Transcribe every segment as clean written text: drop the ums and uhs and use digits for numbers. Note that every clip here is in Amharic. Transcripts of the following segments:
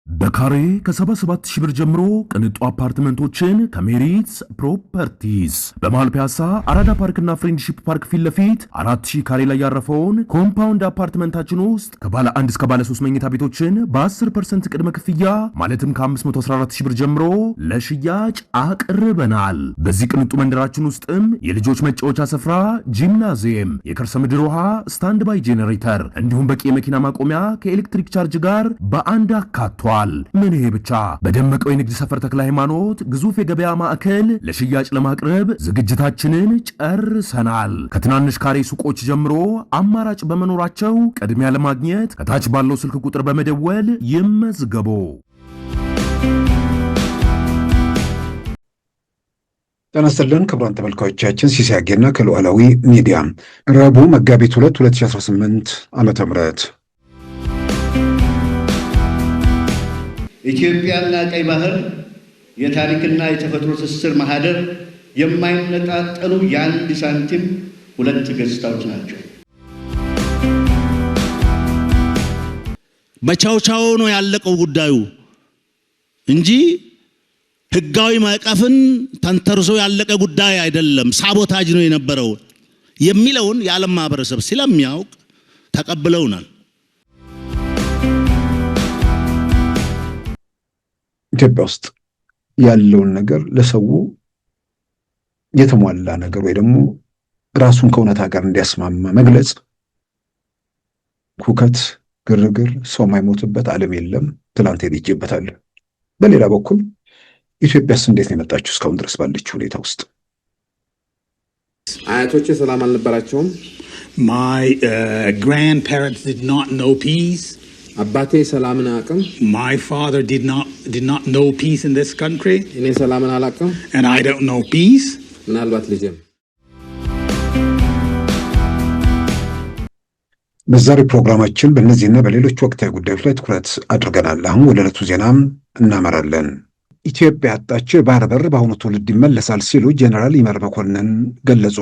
በካሬ ከ77 ሺህ ብር ጀምሮ ቅንጡ አፓርትመንቶችን ከሜሪትስ ፕሮፐርቲስ በመሃል ፒያሳ አራዳ ፓርክና ፍሬንድሺፕ ፓርክ ፊት ለፊት 4000 ካሬ ላይ ያረፈውን ኮምፓውንድ አፓርትመንታችን ውስጥ ከባለ 1 እስከ ባለ 3 መኝታ ቤቶችን በ10% ቅድመ ክፍያ ማለትም ከ514 ሺህ ብር ጀምሮ ለሽያጭ አቅርበናል። በዚህ ቅንጡ መንደራችን ውስጥም የልጆች መጫወቻ ስፍራ፣ ጂምናዚየም፣ የከርሰ ምድር ውሃ፣ ስታንድ ባይ ጄኔሬተር እንዲሁም በቂ የመኪና ማቆሚያ ከኤሌክትሪክ ቻርጅ ጋር በአንድ አካቷል። ምን ይሄ ብቻ! በደመቀው የንግድ ሰፈር ተክለ ሃይማኖት ግዙፍ የገበያ ማዕከል ለሽያጭ ለማቅረብ ዝግጅታችንን ጨርሰናል። ከትናንሽ ካሬ ሱቆች ጀምሮ አማራጭ በመኖራቸው ቅድሚያ ለማግኘት ከታች ባለው ስልክ ቁጥር በመደወል ይመዝገቡ። ጤና ይስጥልን ክቡራን ተመልካቾቻችን፣ ሲሳይ አጌና ከሉዓላዊ ሚዲያ ረቡዕ መጋቢት 2 2018 ዓ.ም ኢትዮጵያና ቀይ ባህር የታሪክና የተፈጥሮ ትስስር ማህደር የማይነጣጠሉ የአንድ ሳንቲም ሁለት ገጽታዎች ናቸው። በቻውቻው ነው ያለቀው ጉዳዩ እንጂ ህጋዊ ማዕቀፍን ተንተርሶ ያለቀ ጉዳይ አይደለም። ሳቦታጅ ነው የነበረው የሚለውን የዓለም ማህበረሰብ ስለሚያውቅ ተቀብለውናል። ኢትዮጵያ ውስጥ ያለውን ነገር ለሰው የተሟላ ነገር ወይ ደግሞ ራሱን ከእውነታ ጋር እንዲያስማማ መግለጽ፣ ሁከት፣ ግርግር፣ ሰው ማይሞትበት ዓለም የለም። ትላንት ሄድጄበታል። በሌላ በኩል ኢትዮጵያስ እንዴት ነው የመጣችው እስካሁን ድረስ ባለችው ሁኔታ ውስጥ? አያቶቼ ሰላም አልነበራቸውም። My grandparents did not know peace. አባቴ ሰላምን አያውቅም። My father did not know peace in this country. እኔ ሰላምን አላውቅም and I don't know peace. ምናልባት ልጄም። በዛሬው ፕሮግራማችን በእነዚህና በሌሎች ወቅታዊ ጉዳዮች ላይ ትኩረት አድርገናል። አሁን ወደ ዕለቱ ዜናም እናመራለን። ኢትዮጵያ ያጣችው የባህር በር በአሁኑ ትውልድ ይመለሳል ሲሉ ጀነራል ይመር መኮንን ገለጹ።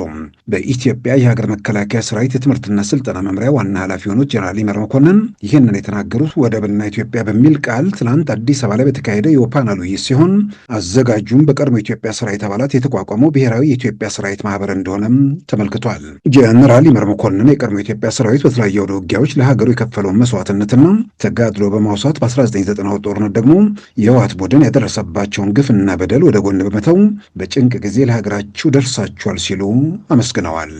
በኢትዮጵያ የሀገር መከላከያ ሰራዊት የትምህርትና ስልጠና መምሪያ ዋና ኃላፊ የሆኑት ጀነራል ይመር መኮንን ይህንን የተናገሩት ወደብና ኢትዮጵያ በሚል ቃል ትናንት አዲስ አበባ ላይ በተካሄደ የፓናል ውይይት ሲሆን አዘጋጁም በቀድሞ የኢትዮጵያ ሰራዊት አባላት የተቋቋመው ብሔራዊ የኢትዮጵያ ሰራዊት ማህበር እንደሆነም ተመልክቷል። ጀነራል ይመር መኮንን የቀድሞ የኢትዮጵያ ሰራዊት በተለያዩ አውደ ውጊያዎች ለሀገሩ የከፈለውን መስዋዕትነትና ተጋድሎ በማውሳት በ1990 ጦርነት ደግሞ የህወሓት ቡድን ያደረሰ ባቸውን ግፍና በደል ወደ ጎን በመተው በጭንቅ ጊዜ ለሀገራችሁ ደርሳችኋል ሲሉ አመስግነዋል።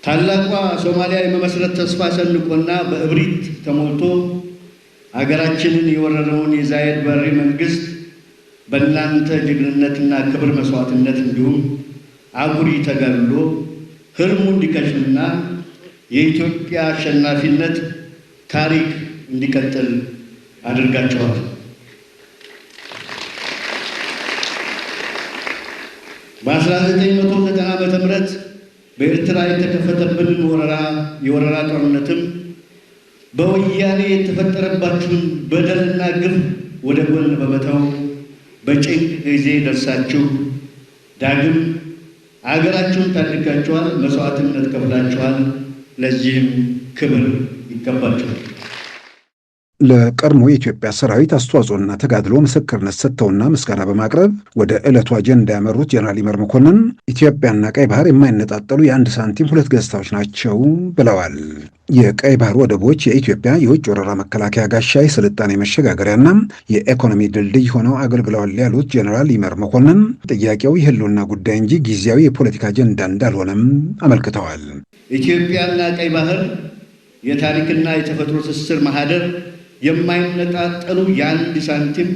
ታላቋ ሶማሊያ የመመስረት ተስፋ ሰንቆና በእብሪት ተሞልቶ ሀገራችንን የወረረውን የዛይድ በሬ መንግስት በእናንተ ጀግንነትና ክብር መስዋዕትነት እንዲሁም አኩሪ ተጋድሎ ህልሙ እንዲከሽፍና የኢትዮጵያ አሸናፊነት ታሪክ እንዲቀጥል አድርጋችኋል። በ1990 ዓመተ ምህረት በኤርትራ የተከፈተብንን የወረራ ጦርነትም በወያኔ የተፈጠረባችሁን በደልና ግፍ ወደ ጎን በመተው በጭንቅ ጊዜ ደርሳችሁ ዳግም አገራችሁን ታድጋችኋል፣ መስዋዕትነት ከፍላችኋል። ለዚህም ክብር ይገባችኋል። ለቀድሞ የኢትዮጵያ ሰራዊት አስተዋጽኦና ተጋድሎ ምስክርነት ሰጥተውና ምስጋና በማቅረብ ወደ ዕለቱ አጀንዳ ያመሩት ጀነራል ይመር መኮንን ኢትዮጵያና ቀይ ባህር የማይነጣጠሉ የአንድ ሳንቲም ሁለት ገጽታዎች ናቸው ብለዋል። የቀይ ባህር ወደቦች የኢትዮጵያ የውጭ ወረራ መከላከያ ጋሻ፣ የስልጣኔ መሸጋገሪያና የኢኮኖሚ ድልድይ ሆነው አገልግለዋል ያሉት ጀነራል ይመር መኮንን ጥያቄው የህልውና ጉዳይ እንጂ ጊዜያዊ የፖለቲካ አጀንዳ እንዳልሆነም አመልክተዋል። ኢትዮጵያና ቀይ ባህር የታሪክና የተፈጥሮ ትስስር ማህደር የማይነጣጠሉ የአንድ ሳንቲም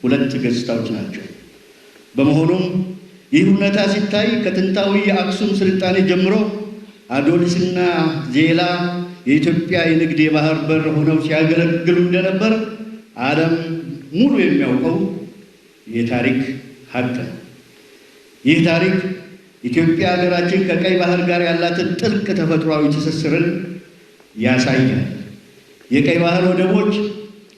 ሁለት ገጽታዎች ናቸው። በመሆኑም ይህ እውነታ ሲታይ ከጥንታዊ የአክሱም ስልጣኔ ጀምሮ አዶሊስና ዜላ የኢትዮጵያ የንግድ የባህር በር ሆነው ሲያገለግሉ እንደነበር ዓለም ሙሉ የሚያውቀው የታሪክ ሀቅ ነው። ይህ ታሪክ ኢትዮጵያ ሀገራችን ከቀይ ባህር ጋር ያላትን ጥልቅ ተፈጥሯዊ ትስስርን ያሳያል። የቀይ ባህር ወደቦች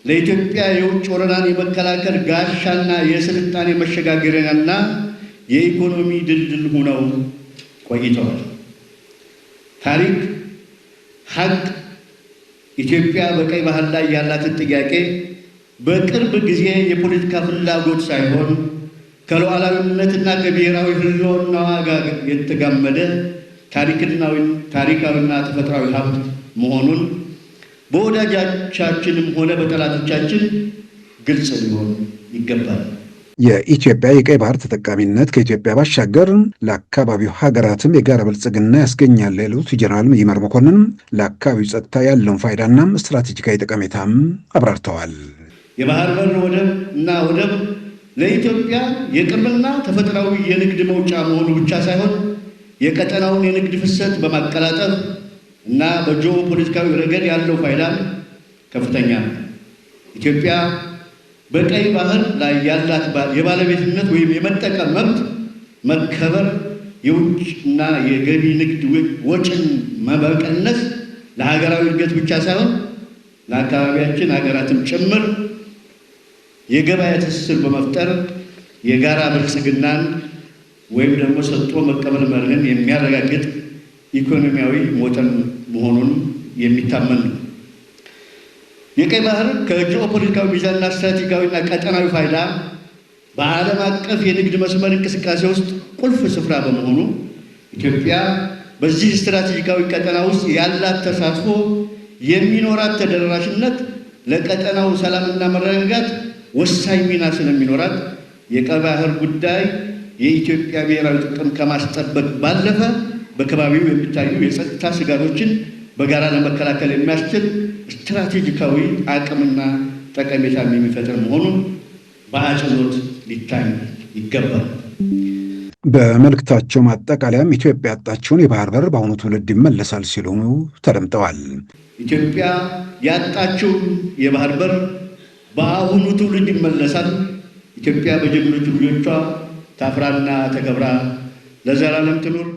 ለኢትዮጵያ የውጭ ወረራን የመከላከል ጋሻና የስልጣኔ መሸጋገሪያና የኢኮኖሚ ድልድል ሆነው ቆይተዋል። ታሪክ ሀቅ ኢትዮጵያ በቀይ ባህር ላይ ያላትን ጥያቄ በቅርብ ጊዜ የፖለቲካ ፍላጎት ሳይሆን ከሉዓላዊነትና ከብሔራዊ ሕልውናዋ ጋር የተጋመደ ታሪካዊና ተፈጥሯዊ ሀብት መሆኑን በወዳጆቻችንም ሆነ በጠላቶቻችን ግልጽ ሊሆን ይገባል። የኢትዮጵያ የቀይ ባህር ተጠቃሚነት ከኢትዮጵያ ባሻገር ለአካባቢው ሀገራትም የጋራ ብልጽግና ያስገኛል ያሉት ጀነራል ይመር መኮንን ለአካባቢው ጸጥታ ያለውን ፋይዳና ስትራቴጂካዊ ጠቀሜታም አብራርተዋል። የባህር በር ወደብ ለኢትዮጵያ የቅርብና ተፈጥሯዊ የንግድ መውጫ መሆኑ ብቻ ሳይሆን የቀጠናውን የንግድ ፍሰት በማቀላጠፍ እና በጂኦ ፖለቲካዊ ረገድ ያለው ፋይዳ ከፍተኛ ነው። ኢትዮጵያ በቀይ ባህር ላይ ያላት የባለቤትነት ወይም የመጠቀም መብት መከበር የውጭና የገቢ ንግድ ወጪን መቀነስ ለሀገራዊ እድገት ብቻ ሳይሆን ለአካባቢያችን ሀገራትም ጭምር የገበያ ትስስር በመፍጠር የጋራ ብልጽግናን ወይም ደግሞ ሰጥቶ መቀበል መርህን የሚያረጋግጥ ኢኮኖሚያዊ ሞተር መሆኑን የሚታመን ነው። የቀይ ባህር ከጂኦ ፖለቲካዊ ሚዛንና ስትራቴጂካዊና ቀጠናዊ ፋይዳ በዓለም አቀፍ የንግድ መስመር እንቅስቃሴ ውስጥ ቁልፍ ስፍራ በመሆኑ ኢትዮጵያ በዚህ ስትራቴጂካዊ ቀጠና ውስጥ ያላት ተሳትፎ የሚኖራት ተደራሽነት ለቀጠናው ሰላምና መረጋጋት ወሳኝ ሚና ስለሚኖራት የቀይ ባህር ጉዳይ የኢትዮጵያ ብሔራዊ ጥቅም ከማስጠበቅ ባለፈ በከባቢው የሚታዩ የጸጥታ ስጋቶችን በጋራ ለመከላከል የሚያስችል ስትራቴጂካዊ አቅምና ጠቀሜታን የሚፈጥር መሆኑን በአጽንኦት ሊታይ ይገባል። በመልእክታቸው ማጠቃለያም ኢትዮጵያ ያጣችውን የባህር በር በአሁኑ ትውልድ ይመለሳል ሲሉ ተደምጠዋል። ኢትዮጵያ ያጣችው የባህር በር በአሁኑ ትውልድ ይመለሳል። ኢትዮጵያ በጀግኖች ልጆቿ ታፍራና ተከብራ ለዘላለም ትኑር።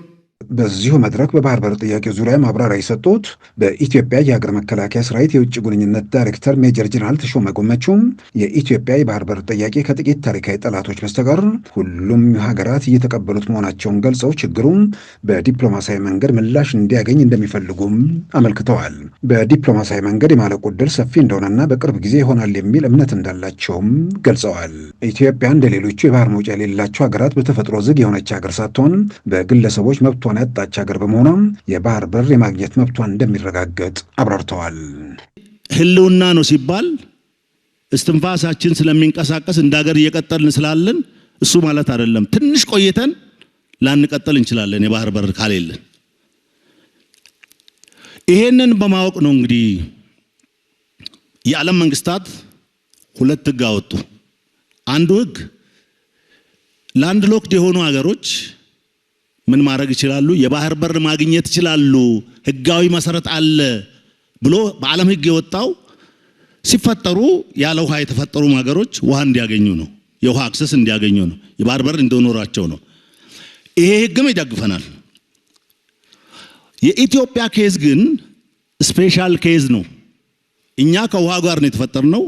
በዚሁ መድረክ በባህር በር ጥያቄ ዙሪያ ማብራሪያ የሰጡት በኢትዮጵያ የሀገር መከላከያ ሰራዊት የውጭ ግንኙነት ዳይሬክተር ሜጀር ጀነራል ተሾመ ጎመቹም የኢትዮጵያ የባህር በር ጥያቄ ከጥቂት ታሪካዊ ጠላቶች በስተቀር ሁሉም ሀገራት እየተቀበሉት መሆናቸውን ገልጸው ችግሩም በዲፕሎማሲያዊ መንገድ ምላሽ እንዲያገኝ እንደሚፈልጉም አመልክተዋል። በዲፕሎማሲያዊ መንገድ የማለቁ ዕድል ሰፊ እንደሆነና በቅርብ ጊዜ ይሆናል የሚል እምነት እንዳላቸውም ገልጸዋል። ኢትዮጵያ እንደ ሌሎቹ የባህር መውጫ የሌላቸው ሀገራት በተፈጥሮ ዝግ የሆነች ሀገር ሳትሆን በግለሰቦች መብቷን ያጣች ሀገር በመሆኗ የባህር በር የማግኘት መብቷን እንደሚረጋገጥ አብራርተዋል። ህልውና ነው ሲባል እስትንፋሳችን ስለሚንቀሳቀስ እንደ ሀገር እየቀጠልን ስላለን እሱ ማለት አይደለም። ትንሽ ቆይተን ላንቀጥል እንችላለን የባህር በር ካሌለን። ይሄንን በማወቅ ነው እንግዲህ የዓለም መንግስታት ሁለት ህግ አወጡ። አንዱ ህግ ላንድ ሎክድ የሆኑ ሀገሮች ምን ማድረግ ይችላሉ? የባህር በር ማግኘት ይችላሉ። ህጋዊ መሰረት አለ ብሎ በዓለም ህግ የወጣው ሲፈጠሩ ያለ ውሃ የተፈጠሩ ሀገሮች ውሃ እንዲያገኙ ነው። የውሃ አክሰስ እንዲያገኙ ነው። የባህር በር እንዲኖራቸው ነው። ይሄ ህግም ይደግፈናል። የኢትዮጵያ ኬዝ ግን ስፔሻል ኬዝ ነው። እኛ ከውሃ ጋር ነው የተፈጠርነው።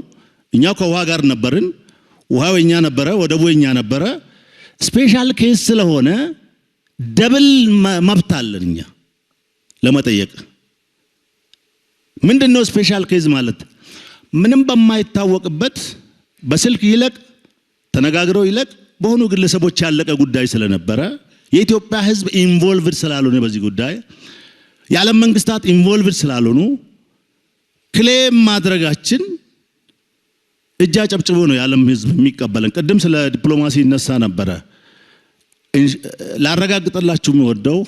እኛ ከውሃ ጋር ነበርን። ውሃው የኛ ነበረ፣ ወደቡ የኛ ነበረ። ስፔሻል ኬዝ ስለሆነ ደብል መብት አለን እኛ ለመጠየቅ። ምንድነው ስፔሻል ኬዝ ማለት? ምንም በማይታወቅበት በስልክ ይለቅ ተነጋግረው ይለቅ በሆኑ ግለሰቦች ያለቀ ጉዳይ ስለነበረ የኢትዮጵያ ህዝብ ኢንቮልቭድ ስላልሆነ በዚህ ጉዳይ የዓለም መንግስታት ኢንቮልቭድ ስላልሆኑ ክሌም ማድረጋችን እጃ ጨብጭቦ ነው የዓለም ህዝብ የሚቀበለን። ቅድም ስለ ዲፕሎማሲ ይነሳ ነበረ። ላረጋግጥላችሁ የምወደው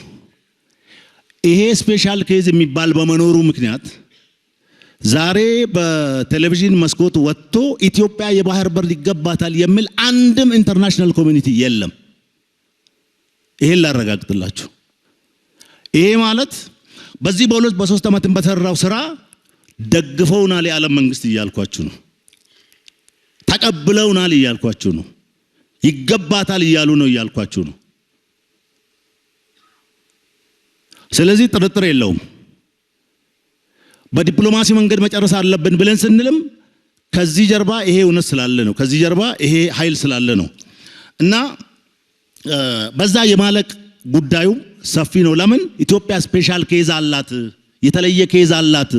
ይሄ ስፔሻል ኬዝ የሚባል በመኖሩ ምክንያት ዛሬ በቴሌቪዥን መስኮት ወጥቶ ኢትዮጵያ የባህር በር ይገባታል የሚል አንድም ኢንተርናሽናል ኮሚኒቲ የለም። ይሄን ላረጋግጥላችሁ። ይሄ ማለት በዚህ በሁለት በሶስት ዓመት በተሰራው ስራ ደግፈውናል የዓለም መንግስት እያልኳችሁ ነው። ተቀብለውናል እያልኳችሁ ነው። ይገባታል እያሉ ነው እያልኳችሁ ነው። ስለዚህ ጥርጥር የለውም በዲፕሎማሲ መንገድ መጨረስ አለብን ብለን ስንልም ከዚህ ጀርባ ይሄ እውነት ስላለ ነው ከዚህ ጀርባ ይሄ ኃይል ስላለ ነው እና በዛ የማለቅ ጉዳዩ ሰፊ ነው ለምን ኢትዮጵያ ስፔሻል ኬዝ አላት የተለየ ኬዝ አላት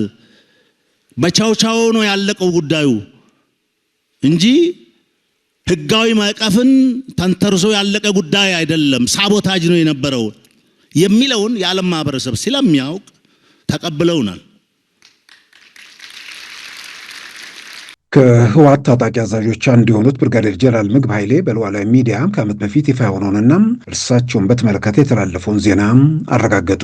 በቻውቻው ነው ያለቀው ጉዳዩ እንጂ ህጋዊ ማዕቀፍን ተንተርሶ ያለቀ ጉዳይ አይደለም ሳቦታጅ ነው የነበረው የሚለውን የዓለም ማህበረሰብ ስለሚያውቅ ተቀብለውናል ከህወሓት ታጣቂ አዛዦች አንዱ የሆኑት ብርጋዴር ጀነራል ምግብ ኃይሌ በሉዓላዊ ሚዲያ ከዓመት በፊት ይፋ የሆነውንና እርሳቸውን በተመለከተ የተላለፈውን ዜና አረጋገጡ።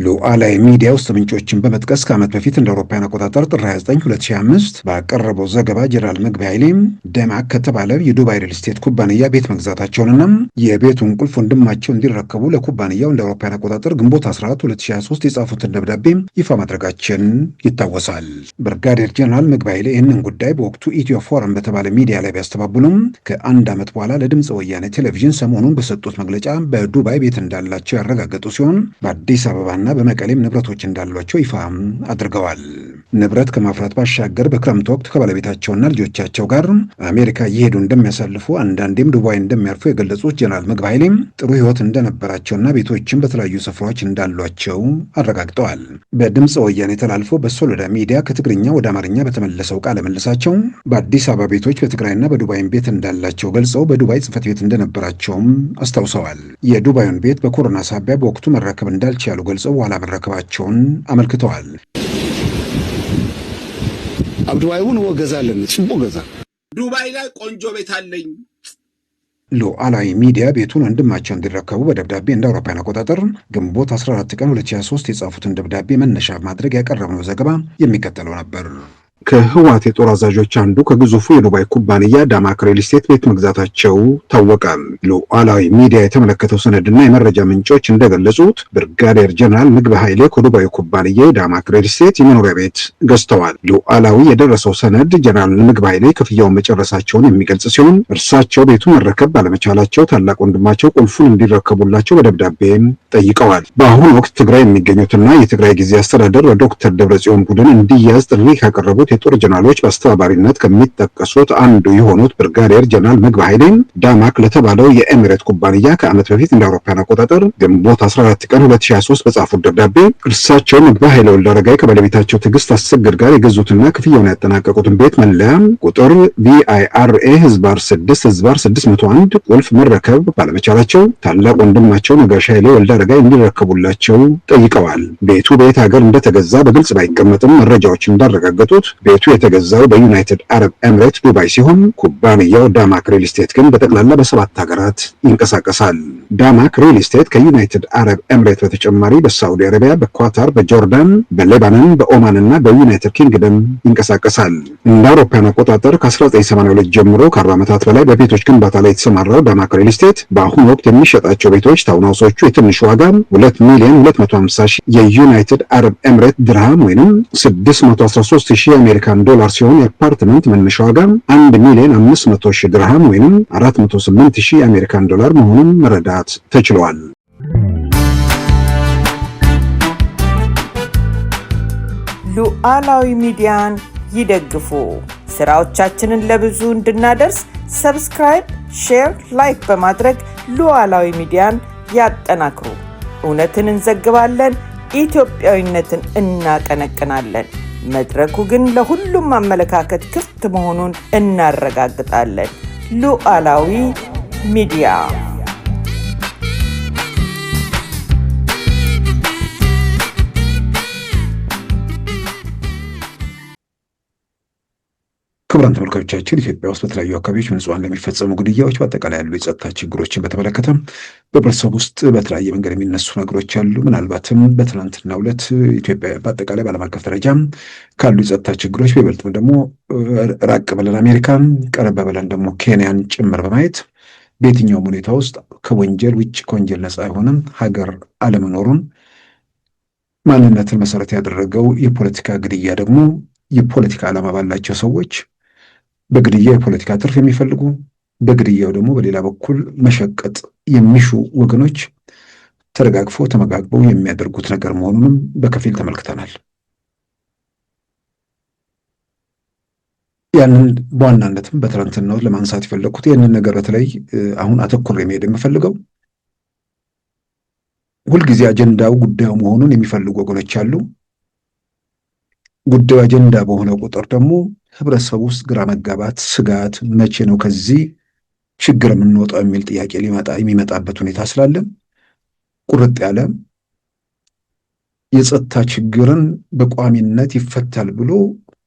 ሉዓላዊ ሚዲያ ውስጥ ምንጮችን በመጥቀስ ከዓመት በፊት እንደ አውሮፓውያን አቆጣጠር ጥር 29 2025 ባቀረበው ዘገባ ጀነራል ምግብ ኃይሌ ደማክ ከተባለ የዱባይ ሪል ስቴት ኩባንያ ቤት መግዛታቸውንና የቤቱን ቁልፍ ወንድማቸው እንዲረከቡ ለኩባንያው እንደ አውሮፓውያን አቆጣጠር ግንቦት 14 2023 የጻፉትን ደብዳቤ ይፋ ማድረጋችን ይታወሳል። ብርጋዴር ጀነራል ምግብ ኃይሌ ይህንን ጉዳይ ወቅቱ ኢትዮ ፎረም በተባለ ሚዲያ ላይ ቢያስተባብሉም ከአንድ ዓመት በኋላ ለድምፅ ወያኔ ቴሌቪዥን ሰሞኑን በሰጡት መግለጫ በዱባይ ቤት እንዳላቸው ያረጋገጡ ሲሆን በአዲስ አበባና በመቀሌም ንብረቶች እንዳሏቸው ይፋ አድርገዋል። ንብረት ከማፍራት ባሻገር በክረምት ወቅት ከባለቤታቸውና ልጆቻቸው ጋር አሜሪካ እየሄዱ እንደሚያሳልፉ አንዳንዴም ዱባይ እንደሚያርፉ የገለጹት ጀነራል ምግብ ኃይሌም ጥሩ ሕይወት እንደነበራቸውና ቤቶችን በተለያዩ ስፍራዎች እንዳሏቸው አረጋግጠዋል። በድምፅ ወያኔ ተላልፎ በሶሎዳ ሚዲያ ከትግርኛ ወደ አማርኛ በተመለሰው ቃለ መልሳቸው በአዲስ አበባ ቤቶች በትግራይና በዱባይም ቤት እንዳላቸው ገልጸው በዱባይ ጽሕፈት ቤት እንደነበራቸውም አስታውሰዋል። የዱባዩን ቤት በኮሮና ሳቢያ በወቅቱ መረከብ እንዳልቻሉ ገልጸው በኋላ መረከባቸውን አመልክተዋል። ኣብ ዱባይ እውን ወገዛለን ጽቡቅ ገዛ ዱባይ ላይ ቆንጆ ቤት አለኝ። ሉዓላዊ ሚዲያ ቤቱን ወንድማቸው እንዲረከቡ በደብዳቤ እንደ አውሮፓውያን አቆጣጠር ግንቦት 14 ቀን 2023 የጻፉትን ደብዳቤ መነሻ ማድረግ ያቀረብነው ዘገባ የሚከተለው ነበር። ከህወሓት የጦር አዛዦች አንዱ ከግዙፉ የዱባይ ኩባንያ ዳማክ ሪል ስቴት ቤት መግዛታቸው ታወቀ። ሉዓላዊ ሚዲያ የተመለከተው ሰነድና የመረጃ ምንጮች እንደገለጹት ብርጋዴር ጀነራል ምግብ ኃይሌ ከዱባይ ኩባንያ የዳማክ ሪል ስቴት የመኖሪያ ቤት ገዝተዋል። ሉዓላዊ የደረሰው ሰነድ ጀነራል ምግብ ኃይሌ ክፍያውን መጨረሳቸውን የሚገልጽ ሲሆን እርሳቸው ቤቱን መረከብ ባለመቻላቸው ታላቅ ወንድማቸው ቁልፉን እንዲረከቡላቸው በደብዳቤ ጠይቀዋል። በአሁኑ ወቅት ትግራይ የሚገኙትና የትግራይ ጊዜ አስተዳደር ዶክተር ደብረጽዮን ቡድን እንዲያዝ ጥሪ ካቀረቡት የጦር ጀነራሎች በአስተባባሪነት ከሚጠቀሱት አንዱ የሆኑት ብርጋዴር ጀነራል ምግብ ኃይሌ ዳማክ ለተባለው የኤሚሬት ኩባንያ ከዓመት በፊት እንደ አውሮፓውያን አቆጣጠር ግንቦት 14 ቀን 2023 በጻፉት ደብዳቤ እርሳቸው ምግብ ኃይለ ወልደረጋይ ከባለቤታቸው ትዕግስት አሰግድ ጋር የገዙትና ክፍያውን ያጠናቀቁትን ቤት መለያ ቁጥር VIRA/6/601 ቁልፍ መረከብ ባለመቻላቸው ታላቅ ወንድማቸው ነጋሽ ኃይለ ወልደረጋይ እንዲረከቡላቸው ጠይቀዋል። ቤቱ በየት ሀገር እንደተገዛ በግልጽ ባይቀመጥም መረጃዎች እንዳረጋገጡት ቤቱ የተገዛው በዩናይትድ አረብ ኤምሬት ዱባይ ሲሆን ኩባንያው ዳማክ ሪል ስቴት ግን በጠቅላላ በ7 ሀገራት ይንቀሳቀሳል። ዳማክ ሪል ስቴት ከዩናይትድ አረብ ኤምሬት በተጨማሪ በሳዑዲ አረቢያ፣ በኳታር፣ በጆርዳን፣ በሌባኖን፣ በኦማን እና በዩናይትድ ኪንግደም ይንቀሳቀሳል። እንደ አውሮፓውያን አቆጣጠር ከ1982 ጀምሮ ከ40 ዓመታት በላይ በቤቶች ግንባታ ላይ የተሰማራው ዳማክ ሪል ስቴት በአሁኑ ወቅት የሚሸጣቸው ቤቶች ታውናውሶቹ የትንሽ ዋጋ 2,250,000 የዩናይትድ አረብ ኤምሬት ድርሃም ወይም 613,000 የአሜሪካን ዶላር ሲሆን የአፓርትመንት መነሻ ዋጋ 1,500,000 ድርሃም ወይም 408,000 የአሜሪካን ዶላር መሆኑን መረዳት ተችሏል። ሉዓላዊ ሚዲያን ይደግፉ። ስራዎቻችንን ለብዙ እንድናደርስ ሰብስክራይብ፣ ሼር፣ ላይክ በማድረግ ሉዓላዊ ሚዲያን ያጠናክሩ። እውነትን እንዘግባለን፣ ኢትዮጵያዊነትን እናቀነቅናለን። መድረኩ ግን ለሁሉም አመለካከት ክፍት መሆኑን እናረጋግጣለን። ሉዓላዊ ሚዲያ ክቡራን ተመልካቾቻችን ኢትዮጵያ ውስጥ በተለያዩ አካባቢዎች ንጹሃን ለሚፈጸሙ ግድያዎች በአጠቃላይ ያሉ የጸጥታ ችግሮችን በተመለከተ በህብረተሰቡ ውስጥ በተለያየ መንገድ የሚነሱ ነገሮች አሉ። ምናልባትም በትናንትናው ዕለት ኢትዮጵያ በአጠቃላይ በዓለም አቀፍ ደረጃ ካሉ የጸጥታ ችግሮች በይበልጥም ደግሞ ራቅ ብለን አሜሪካን፣ ቀረብ ብለን ደግሞ ኬንያን ጭምር በማየት በየትኛውም ሁኔታ ውስጥ ከወንጀል ውጭ ከወንጀል ነፃ የሆነም ሀገር አለመኖሩን ማንነትን መሰረት ያደረገው የፖለቲካ ግድያ ደግሞ የፖለቲካ ዓላማ ባላቸው ሰዎች በግድያ የፖለቲካ ትርፍ የሚፈልጉ በግድያው ደግሞ በሌላ በኩል መሸቀጥ የሚሹ ወገኖች ተረጋግፈው ተመጋግበው የሚያደርጉት ነገር መሆኑንም በከፊል ተመልክተናል። ያንን በዋናነትም በትናንትናው ለማንሳት የፈለግኩት ይህንን ነገር በተለይ አሁን አተኩሬ መሄድ የምፈልገው ሁልጊዜ አጀንዳው ጉዳዩ መሆኑን የሚፈልጉ ወገኖች አሉ። ጉዳዩ አጀንዳ በሆነ ቁጥር ደግሞ ህብረተሰቡ ውስጥ ግራ መጋባት፣ ስጋት፣ መቼ ነው ከዚህ ችግር የምንወጣው የሚል ጥያቄ የሚመጣበት ሁኔታ ስላለ ቁርጥ ያለ የጸጥታ ችግርን በቋሚነት ይፈታል ብሎ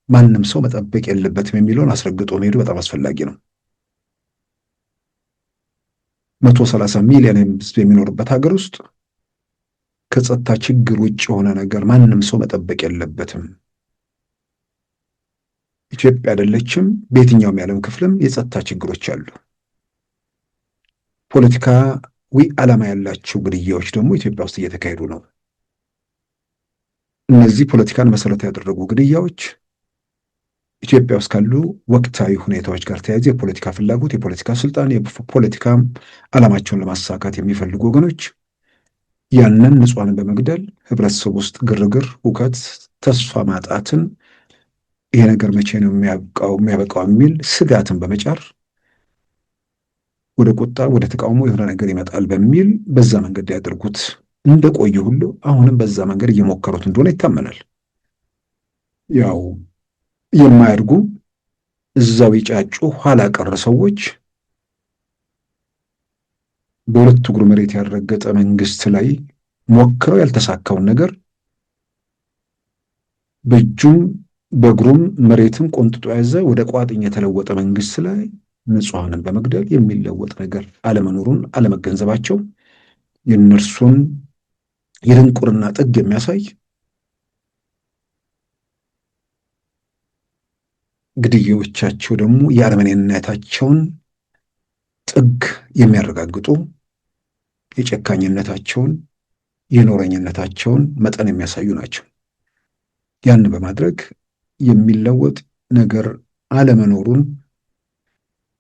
ማንም ሰው መጠበቅ የለበትም የሚለውን አስረግጦ መሄዱ በጣም አስፈላጊ ነው። 130 ሚሊዮን ህዝብ የሚኖርበት ሀገር ውስጥ ከጸጥታ ችግር ውጭ የሆነ ነገር ማንም ሰው መጠበቅ የለበትም። ኢትዮጵያ አይደለችም፣ በየትኛውም የዓለም ክፍልም የጸጥታ ችግሮች አሉ። ፖለቲካዊ ዓላማ ያላቸው ግድያዎች ደግሞ ኢትዮጵያ ውስጥ እየተካሄዱ ነው። እነዚህ ፖለቲካን መሰረት ያደረጉ ግድያዎች ኢትዮጵያ ውስጥ ካሉ ወቅታዊ ሁኔታዎች ጋር ተያይዞ የፖለቲካ ፍላጎት፣ የፖለቲካ ስልጣን፣ የፖለቲካ ዓላማቸውን ለማሳካት የሚፈልጉ ወገኖች ያንን ንጹሃንን በመግደል ህብረተሰብ ውስጥ ግርግር፣ ሁከት፣ ተስፋ ማጣትን ይሄ ነገር መቼ ነው የሚያበቃው የሚል ስጋትን በመጫር ወደ ቁጣ፣ ወደ ተቃውሞ የሆነ ነገር ይመጣል በሚል በዛ መንገድ ያደርጉት እንደቆዩ ሁሉ አሁንም በዛ መንገድ እየሞከሩት እንደሆነ ይታመናል። ያው የማያድጉ እዛው ይጫጩ ኋላ ቀር ሰዎች በሁለት እግሩ መሬት ያልረገጠ መንግስት ላይ ሞክረው ያልተሳካውን ነገር በእጁም በእግሩም መሬትን ቆንጥጦ ያዘ ወደ ቋጥኝ የተለወጠ መንግስት ላይ ንጹሃንን በመግደል የሚለወጥ ነገር አለመኖሩን አለመገንዘባቸው የእነርሱን የድንቁርና ጥግ የሚያሳይ ግድያዎቻቸው ደግሞ የአረመኔነታቸውን ጥግ የሚያረጋግጡ የጨካኝነታቸውን የኖረኝነታቸውን መጠን የሚያሳዩ ናቸው። ያን በማድረግ የሚለወጥ ነገር አለመኖሩን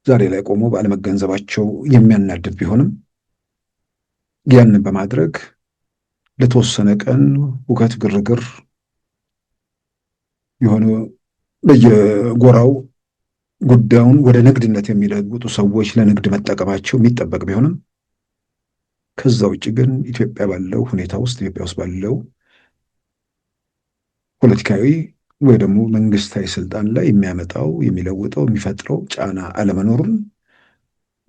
ዛሬ ላይ ቆሞ ባለመገንዘባቸው የሚያናድድ ቢሆንም ያንን በማድረግ ለተወሰነ ቀን ሁከት፣ ግርግር የሆነ በየጎራው ጉዳዩን ወደ ንግድነት የሚለውጡ ሰዎች ለንግድ መጠቀማቸው የሚጠበቅ ቢሆንም ከዛ ውጭ ግን ኢትዮጵያ ባለው ሁኔታ ውስጥ ኢትዮጵያ ውስጥ ባለው ፖለቲካዊ ወይ ደግሞ መንግስታዊ ስልጣን ላይ የሚያመጣው የሚለውጠው የሚፈጥረው ጫና አለመኖሩን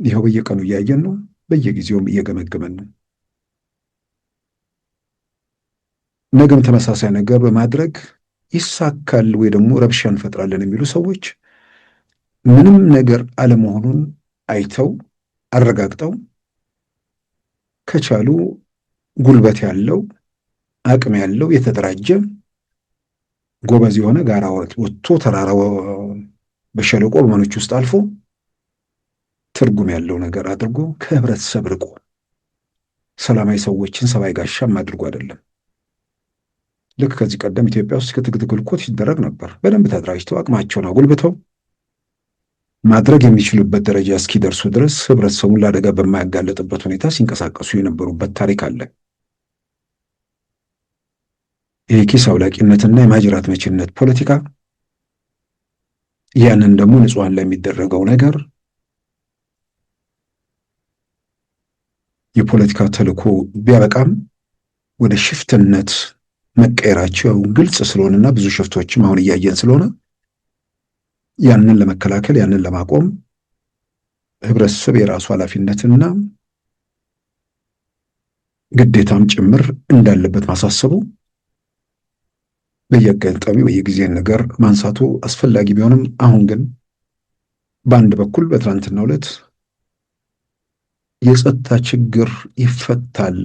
ይኸው በየቀኑ እያየን ነው። በየጊዜውም እየገመገመን ነው። ነገም ተመሳሳይ ነገር በማድረግ ይሳካል ወይ ደግሞ ረብሻ እንፈጥራለን የሚሉ ሰዎች ምንም ነገር አለመሆኑን አይተው አረጋግጠው ከቻሉ ጉልበት ያለው አቅም ያለው የተደራጀ ጎበዝ የሆነ ጋራ ወጥቶ ተራራው በሸለቆ በመኖች ውስጥ አልፎ ትርጉም ያለው ነገር አድርጎ ከህብረተሰብ ርቆ ሰላማዊ ሰዎችን ሰባይ ጋሻም አድርጎ አይደለም። ልክ ከዚህ ቀደም ኢትዮጵያ ውስጥ ክትትል እኮ ሲደረግ ነበር። በደንብ ተደራጅተው አቅማቸውን አጎልብተው ማድረግ የሚችሉበት ደረጃ እስኪደርሱ ድረስ ህብረተሰቡን ለአደጋ በማያጋለጥበት ሁኔታ ሲንቀሳቀሱ የነበሩበት ታሪክ አለ። የኪስ አውላቂነትና የማጅራት መችነት ፖለቲካ ያንን ደግሞ ንጹሃን ላይ የሚደረገው ነገር የፖለቲካ ተልዕኮ ቢያበቃም ወደ ሽፍትነት መቀየራቸው ግልጽ ስለሆነና ብዙ ሽፍቶችም አሁን እያየን ስለሆነ ያንን ለመከላከል ያንን ለማቆም ህብረተሰብ የራሱ ኃላፊነትና ግዴታም ጭምር እንዳለበት ማሳሰቡ በየአጋጣሚው በየጊዜን ነገር ማንሳቱ አስፈላጊ ቢሆንም አሁን ግን በአንድ በኩል በትናንትናው ዕለት የጸጥታ ችግር ይፈታል፣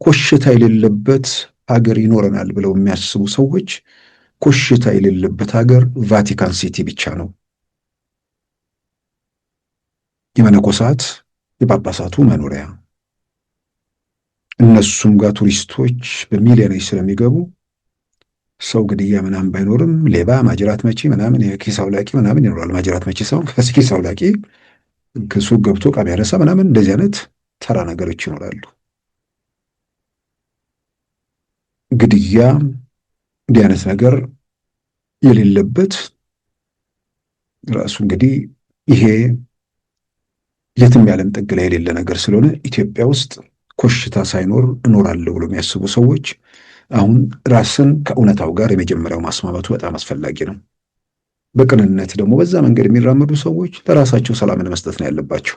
ኮሽታ የሌለበት ሀገር ይኖረናል ብለው የሚያስቡ ሰዎች ኮሽታ የሌለበት ሀገር ቫቲካን ሲቲ ብቻ ነው። የመነኮሳት የጳጳሳቱ መኖሪያ፣ እነሱም ጋር ቱሪስቶች በሚሊዮኖች ስለሚገቡ ሰው ግድያ ምናምን ባይኖርም ሌባ፣ ማጅራት መቺ ምናምን የኪስ አውላቂ ምናምን ይኖራል። ማጅራት መቺ ሰው ከኪስ አውላቂ ከሱቅ ገብቶ ዕቃ ቢያነሳ ምናምን እንደዚህ አይነት ተራ ነገሮች ይኖራሉ። ግድያ፣ እንዲህ አይነት ነገር የሌለበት ራሱ እንግዲህ ይሄ የትም ያለም ጥግ ላይ የሌለ ነገር ስለሆነ ኢትዮጵያ ውስጥ ኮሽታ ሳይኖር እኖራለሁ ብሎ የሚያስቡ ሰዎች አሁን ራስን ከእውነታው ጋር የመጀመሪያው ማስማማቱ በጣም አስፈላጊ ነው። በቅንነት ደግሞ በዛ መንገድ የሚራመዱ ሰዎች ለራሳቸው ሰላምን መስጠት ነው ያለባቸው።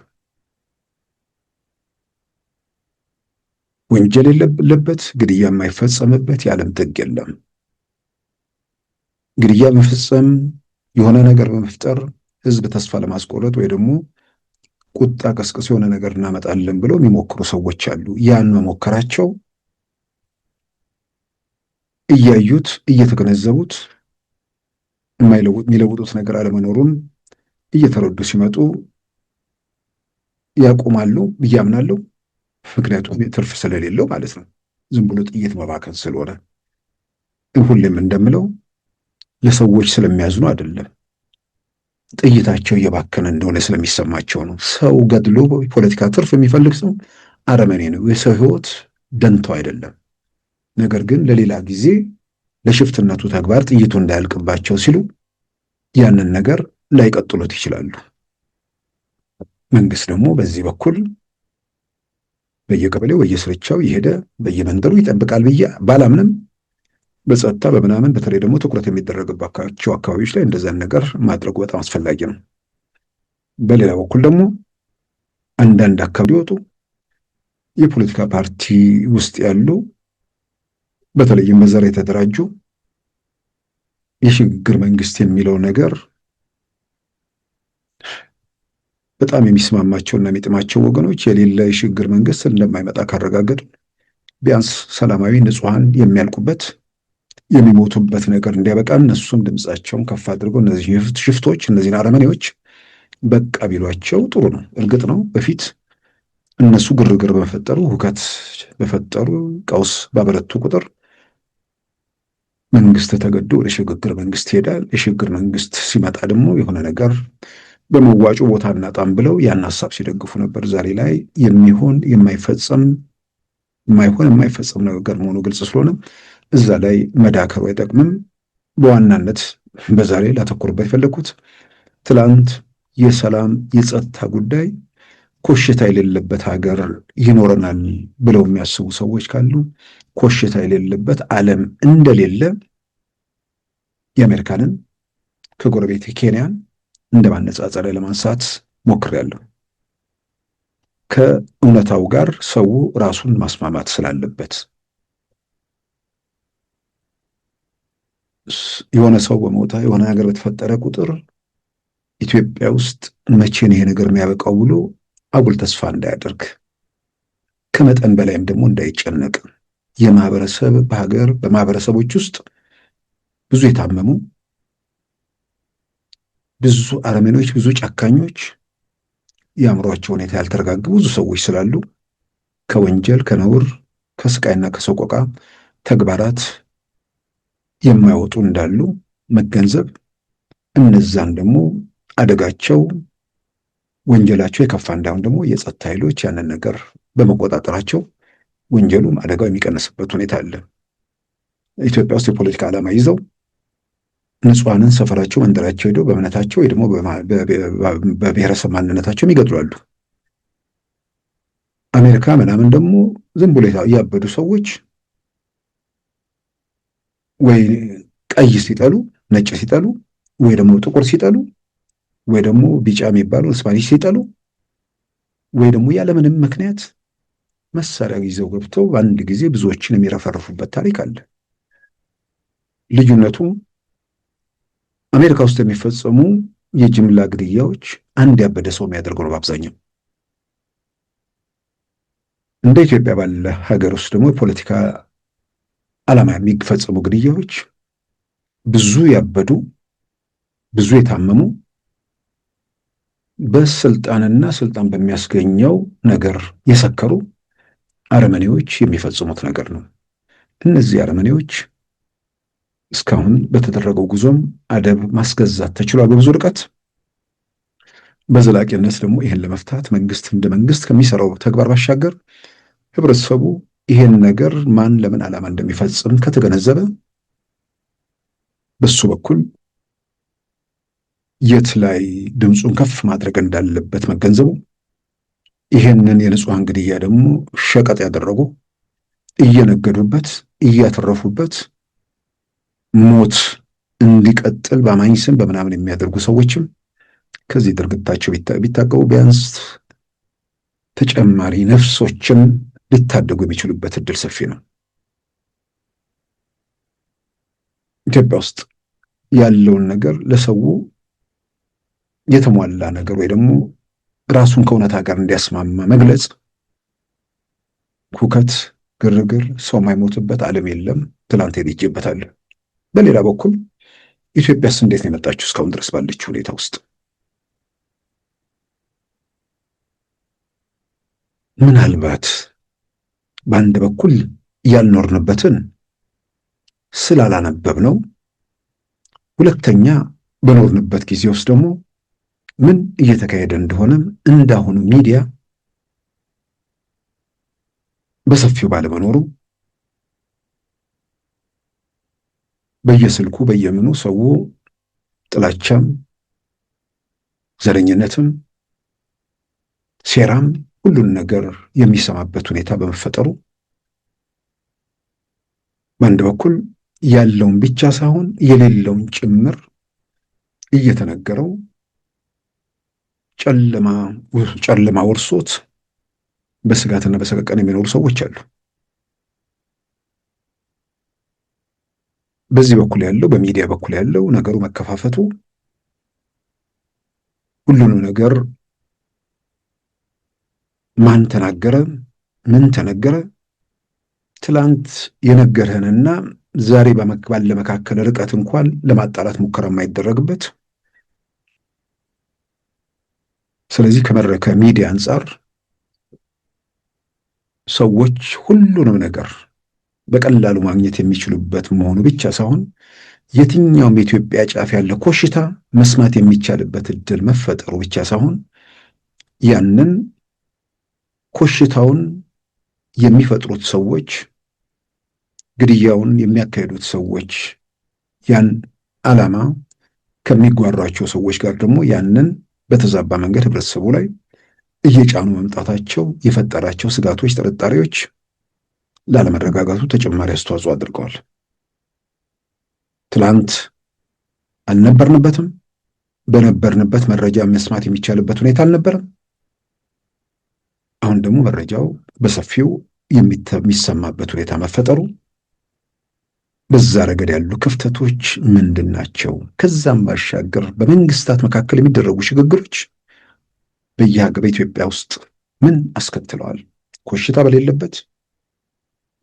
ወንጀል የሌለበት ግድያ የማይፈጸምበት የዓለም ጥግ የለም። ግድያ መፈጸም የሆነ ነገር በመፍጠር ህዝብ ተስፋ ለማስቆረጥ ወይ ደግሞ ቁጣ ቀስቅስ የሆነ ነገር እናመጣለን ብለው የሚሞክሩ ሰዎች አሉ። ያን መሞከራቸው እያዩት እየተገነዘቡት የሚለውጡት ነገር አለመኖሩን እየተረዱ ሲመጡ ያቆማሉ ብዬ አምናለሁ። ምክንያቱም ትርፍ ስለሌለው ማለት ነው። ዝም ብሎ ጥይት መባከን ስለሆነ ሁሌም እንደምለው ለሰዎች ስለሚያዝኑ አይደለም፣ ጥይታቸው እየባከነ እንደሆነ ስለሚሰማቸው ነው። ሰው ገድሎ ፖለቲካ ትርፍ የሚፈልግ ሰው አረመኔ ነው። የሰው ህይወት ደንተው አይደለም። ነገር ግን ለሌላ ጊዜ ለሽፍትነቱ ተግባር ጥይቱ እንዳያልቅባቸው ሲሉ ያንን ነገር ላይቀጥሉት ይችላሉ። መንግስት ደግሞ በዚህ በኩል በየቀበሌው በየስርቻው የሄደ በየመንደሩ ይጠብቃል ብዬ ባላምንም በጸጥታ በምናምን በተለይ ደግሞ ትኩረት የሚደረግባቸው አካባቢዎች ላይ እንደዛን ነገር ማድረጉ በጣም አስፈላጊ ነው። በሌላ በኩል ደግሞ አንዳንድ አካባቢ ወጡ የፖለቲካ ፓርቲ ውስጥ ያሉ በተለይም በዘር የተደራጁ የሽግግር መንግስት የሚለው ነገር በጣም የሚስማማቸውና የሚጥማቸው ወገኖች የሌለ የሽግግር መንግስት እንደማይመጣ ካረጋገጡ ቢያንስ ሰላማዊ ንጹሐን የሚያልቁበት የሚሞቱበት ነገር እንዲያበቃ እነሱም ድምፃቸውን ከፍ አድርገው እነዚህ ሽፍቶች እነዚህን አረመኔዎች በቃ ቢሏቸው ጥሩ ነው። እርግጥ ነው በፊት እነሱ ግርግር በፈጠሩ ሁከት በፈጠሩ ቀውስ ባበረቱ ቁጥር መንግስት ተገዶ ወደ ሽግግር መንግስት ይሄዳል። የሽግግር መንግስት ሲመጣ ደግሞ የሆነ ነገር በመዋጮ ቦታ እናጣም ብለው ያን ሀሳብ ሲደግፉ ነበር። ዛሬ ላይ የሚሆን የማይፈጸም ነገር መሆኑ ግልጽ ስለሆነ እዛ ላይ መዳከሩ አይጠቅምም። በዋናነት በዛሬ ላተኮርበት የፈለኩት ትላንት የሰላም የጸጥታ ጉዳይ ኮሽታ የሌለበት ሀገር ይኖረናል ብለው የሚያስቡ ሰዎች ካሉ ኮሽታ የሌለበት ዓለም እንደሌለ የአሜሪካንን ከጎረቤት ኬንያን እንደ ማነጻጸሪያ ለማንሳት ሞክሬያለሁ። ከእውነታው ጋር ሰው ራሱን ማስማማት ስላለበት የሆነ ሰው በሞተ የሆነ ነገር በተፈጠረ ቁጥር ኢትዮጵያ ውስጥ መቼ ነው ይሄ ነገር የሚያበቃው ብሎ አጉል ተስፋ እንዳያደርግ ከመጠን በላይም ደግሞ እንዳይጨነቅ በማህበረሰቦች ውስጥ ብዙ የታመሙ ብዙ አረመኔዎች ብዙ ጨካኞች የአእምሯቸው ሁኔታ ያልተረጋጋ ብዙ ሰዎች ስላሉ ከወንጀል ከነውር ከስቃይና ከሰቆቃ ተግባራት የማይወጡ እንዳሉ መገንዘብ እነዛን ደግሞ አደጋቸው ወንጀላቸው የከፋ እንዳሁን ደግሞ የጸጥታ ኃይሎች ያንን ነገር በመቆጣጠራቸው ወንጀሉም አደጋው የሚቀንስበት ሁኔታ አለ። ኢትዮጵያ ውስጥ የፖለቲካ ዓላማ ይዘው ንጹሐንን ሰፈራቸው መንደራቸው ሄደው በእምነታቸው ወይ ደግሞ በብሔረሰብ ማንነታቸው ይገድላሉ። አሜሪካ ምናምን ደግሞ ዝም ብሎ ያበዱ ሰዎች ወይ ቀይ ሲጠሉ ነጭ ሲጠሉ ወይ ደግሞ ጥቁር ሲጠሉ ወይ ደግሞ ቢጫ የሚባሉ ስፓኒሽ ሲጠሉ ወይ ደግሞ ያለምንም ምክንያት መሳሪያ ይዘው ገብተው በአንድ ጊዜ ብዙዎችን የሚረፈርፉበት ታሪክ አለ። ልዩነቱ አሜሪካ ውስጥ የሚፈጸሙ የጅምላ ግድያዎች አንድ ያበደ ሰው የሚያደርገው ነው በአብዛኛው። እንደ ኢትዮጵያ ባለ ሀገር ውስጥ ደግሞ የፖለቲካ ዓላማ የሚፈጸሙ ግድያዎች ብዙ ያበዱ ብዙ የታመሙ በስልጣንና ስልጣን በሚያስገኘው ነገር የሰከሩ አረመኔዎች የሚፈጽሙት ነገር ነው። እነዚህ አረመኔዎች እስካሁን በተደረገው ጉዞም አደብ ማስገዛት ተችሏል በብዙ ርቀት። በዘላቂነት ደግሞ ይህን ለመፍታት መንግስት እንደ መንግስት ከሚሰራው ተግባር ባሻገር ህብረተሰቡ ይሄን ነገር ማን ለምን ዓላማ እንደሚፈጽም ከተገነዘበ በሱ በኩል የት ላይ ድምፁን ከፍ ማድረግ እንዳለበት መገንዘቡ፣ ይሄንን የንጹሃን ግድያ ደግሞ ሸቀጥ ያደረጉ እየነገዱበት እያተረፉበት ሞት እንዲቀጥል በአማኝ ስም በምናምን የሚያደርጉ ሰዎችም ከዚህ ድርጊታቸው ቢታቀቡ ቢያንስ ተጨማሪ ነፍሶችን ሊታደጉ የሚችሉበት እድል ሰፊ ነው። ኢትዮጵያ ውስጥ ያለውን ነገር ለሰው የተሟላ ነገር ወይ ደግሞ ራሱን ከእውነታ ጋር እንዲያስማማ መግለጽ፣ ሁከት፣ ግርግር፣ ሰው የማይሞትበት ዓለም የለም። ትላንት ሄድጄበታለሁ። በሌላ በኩል ኢትዮጵያስ እንዴት ነው የመጣችው እስካሁን ድረስ ባለችው ሁኔታ ውስጥ? ምናልባት በአንድ በኩል ያልኖርንበትን ስላላነበብ ነው፣ ሁለተኛ በኖርንበት ጊዜ ውስጥ ደግሞ ምን እየተካሄደ እንደሆነም እንዳሁኑ ሚዲያ በሰፊው ባለመኖሩ በየስልኩ በየምኑ ሰው ጥላቻም ዘረኝነትም ሴራም ሁሉን ነገር የሚሰማበት ሁኔታ በመፈጠሩ በአንድ በኩል ያለውን ብቻ ሳይሆን የሌለውን ጭምር እየተነገረው ጨለማ ወርሶት በስጋትና በሰቀቀን የሚኖሩ ሰዎች አሉ። በዚህ በኩል ያለው በሚዲያ በኩል ያለው ነገሩ መከፋፈቱ ሁሉንም ነገር ማን ተናገረ፣ ምን ተነገረ፣ ትላንት የነገርህንና ዛሬ ባለ መካከል ርቀት እንኳን ለማጣላት ሙከራ የማይደረግበት። ስለዚህ ከመድረከ ሚዲያ አንጻር ሰዎች ሁሉንም ነገር በቀላሉ ማግኘት የሚችሉበት መሆኑ ብቻ ሳይሆን የትኛውም የኢትዮጵያ ጫፍ ያለ ኮሽታ መስማት የሚቻልበት እድል መፈጠሩ ብቻ ሳይሆን ያንን ኮሽታውን የሚፈጥሩት ሰዎች፣ ግድያውን የሚያካሂዱት ሰዎች ያን ዓላማ ከሚጓሯቸው ሰዎች ጋር ደግሞ ያንን በተዛባ መንገድ ህብረተሰቡ ላይ እየጫኑ መምጣታቸው የፈጠራቸው ስጋቶች፣ ጥርጣሬዎች ላለመረጋጋቱ ተጨማሪ አስተዋጽኦ አድርገዋል። ትላንት አልነበርንበትም። በነበርንበት መረጃ መስማት የሚቻልበት ሁኔታ አልነበረም። አሁን ደግሞ መረጃው በሰፊው የሚሰማበት ሁኔታ መፈጠሩ በዛ ረገድ ያሉ ክፍተቶች ምንድን ናቸው? ከዛም ባሻገር በመንግስታት መካከል የሚደረጉ ሽግግሮች በኢትዮጵያ ውስጥ ምን አስከትለዋል? ኮሽታ በሌለበት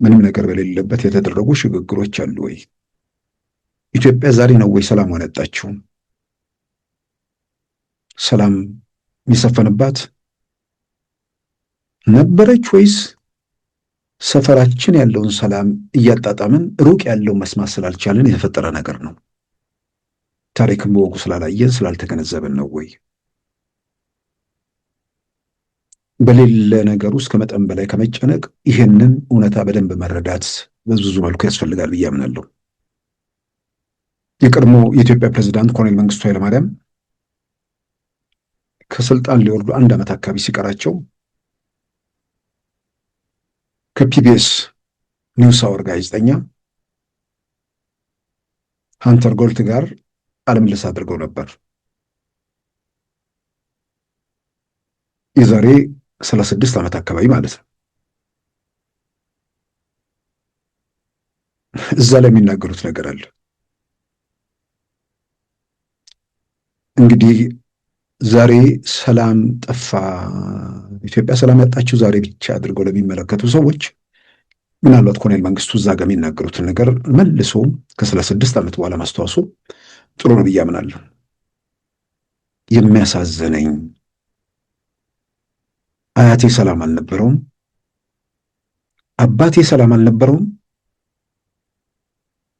ምንም ነገር በሌለበት የተደረጉ ሽግግሮች አሉ ወይ? ኢትዮጵያ ዛሬ ነው ወይ ሰላም ያጣችው? ሰላም የሚሰፈንባት ነበረች ወይስ ሰፈራችን ያለውን ሰላም እያጣጣምን ሩቅ ያለውን መስማት ስላልቻለን የተፈጠረ ነገር ነው? ታሪክን በወጉ ስላላየን ስላልተገነዘብን ነው ወይ? በሌለ ነገር ውስጥ ከመጠን በላይ ከመጨነቅ ይህንን እውነታ በደንብ መረዳት በብዙ መልኩ ያስፈልጋል ብዬ አምናለሁ። የቀድሞ የኢትዮጵያ ፕሬዝዳንት ኮሎኔል መንግስቱ ኃይለማርያም ከስልጣን ሊወርዱ 1 ዓመት አካባቢ ሲቀራቸው ከፒቢኤስ ኒውስ አወር ጋዜጠኛ ሃንተር ጎልት ጋር ቃለ ምልልስ አድርገው ነበር። የዛሬ 36 ዓመት አካባቢ ማለት ነው። እዛ ላይ የሚናገሩት ነገር አለ። እንግዲህ ዛሬ ሰላም ጠፋ፣ ኢትዮጵያ ሰላም ያጣችው ዛሬ ብቻ አድርገው ለሚመለከቱ ሰዎች ምናልባት ኮሎኔል መንግስቱ እዛ ጋር የሚናገሩትን ነገር መልሶ ከ36 ዓመት በኋላ ማስተዋሱ ጥሩ ነው ብዬ አምናለሁ። የሚያሳዝነኝ አያቴ ሰላም አልነበረውም፣ አባቴ ሰላም አልነበረውም፣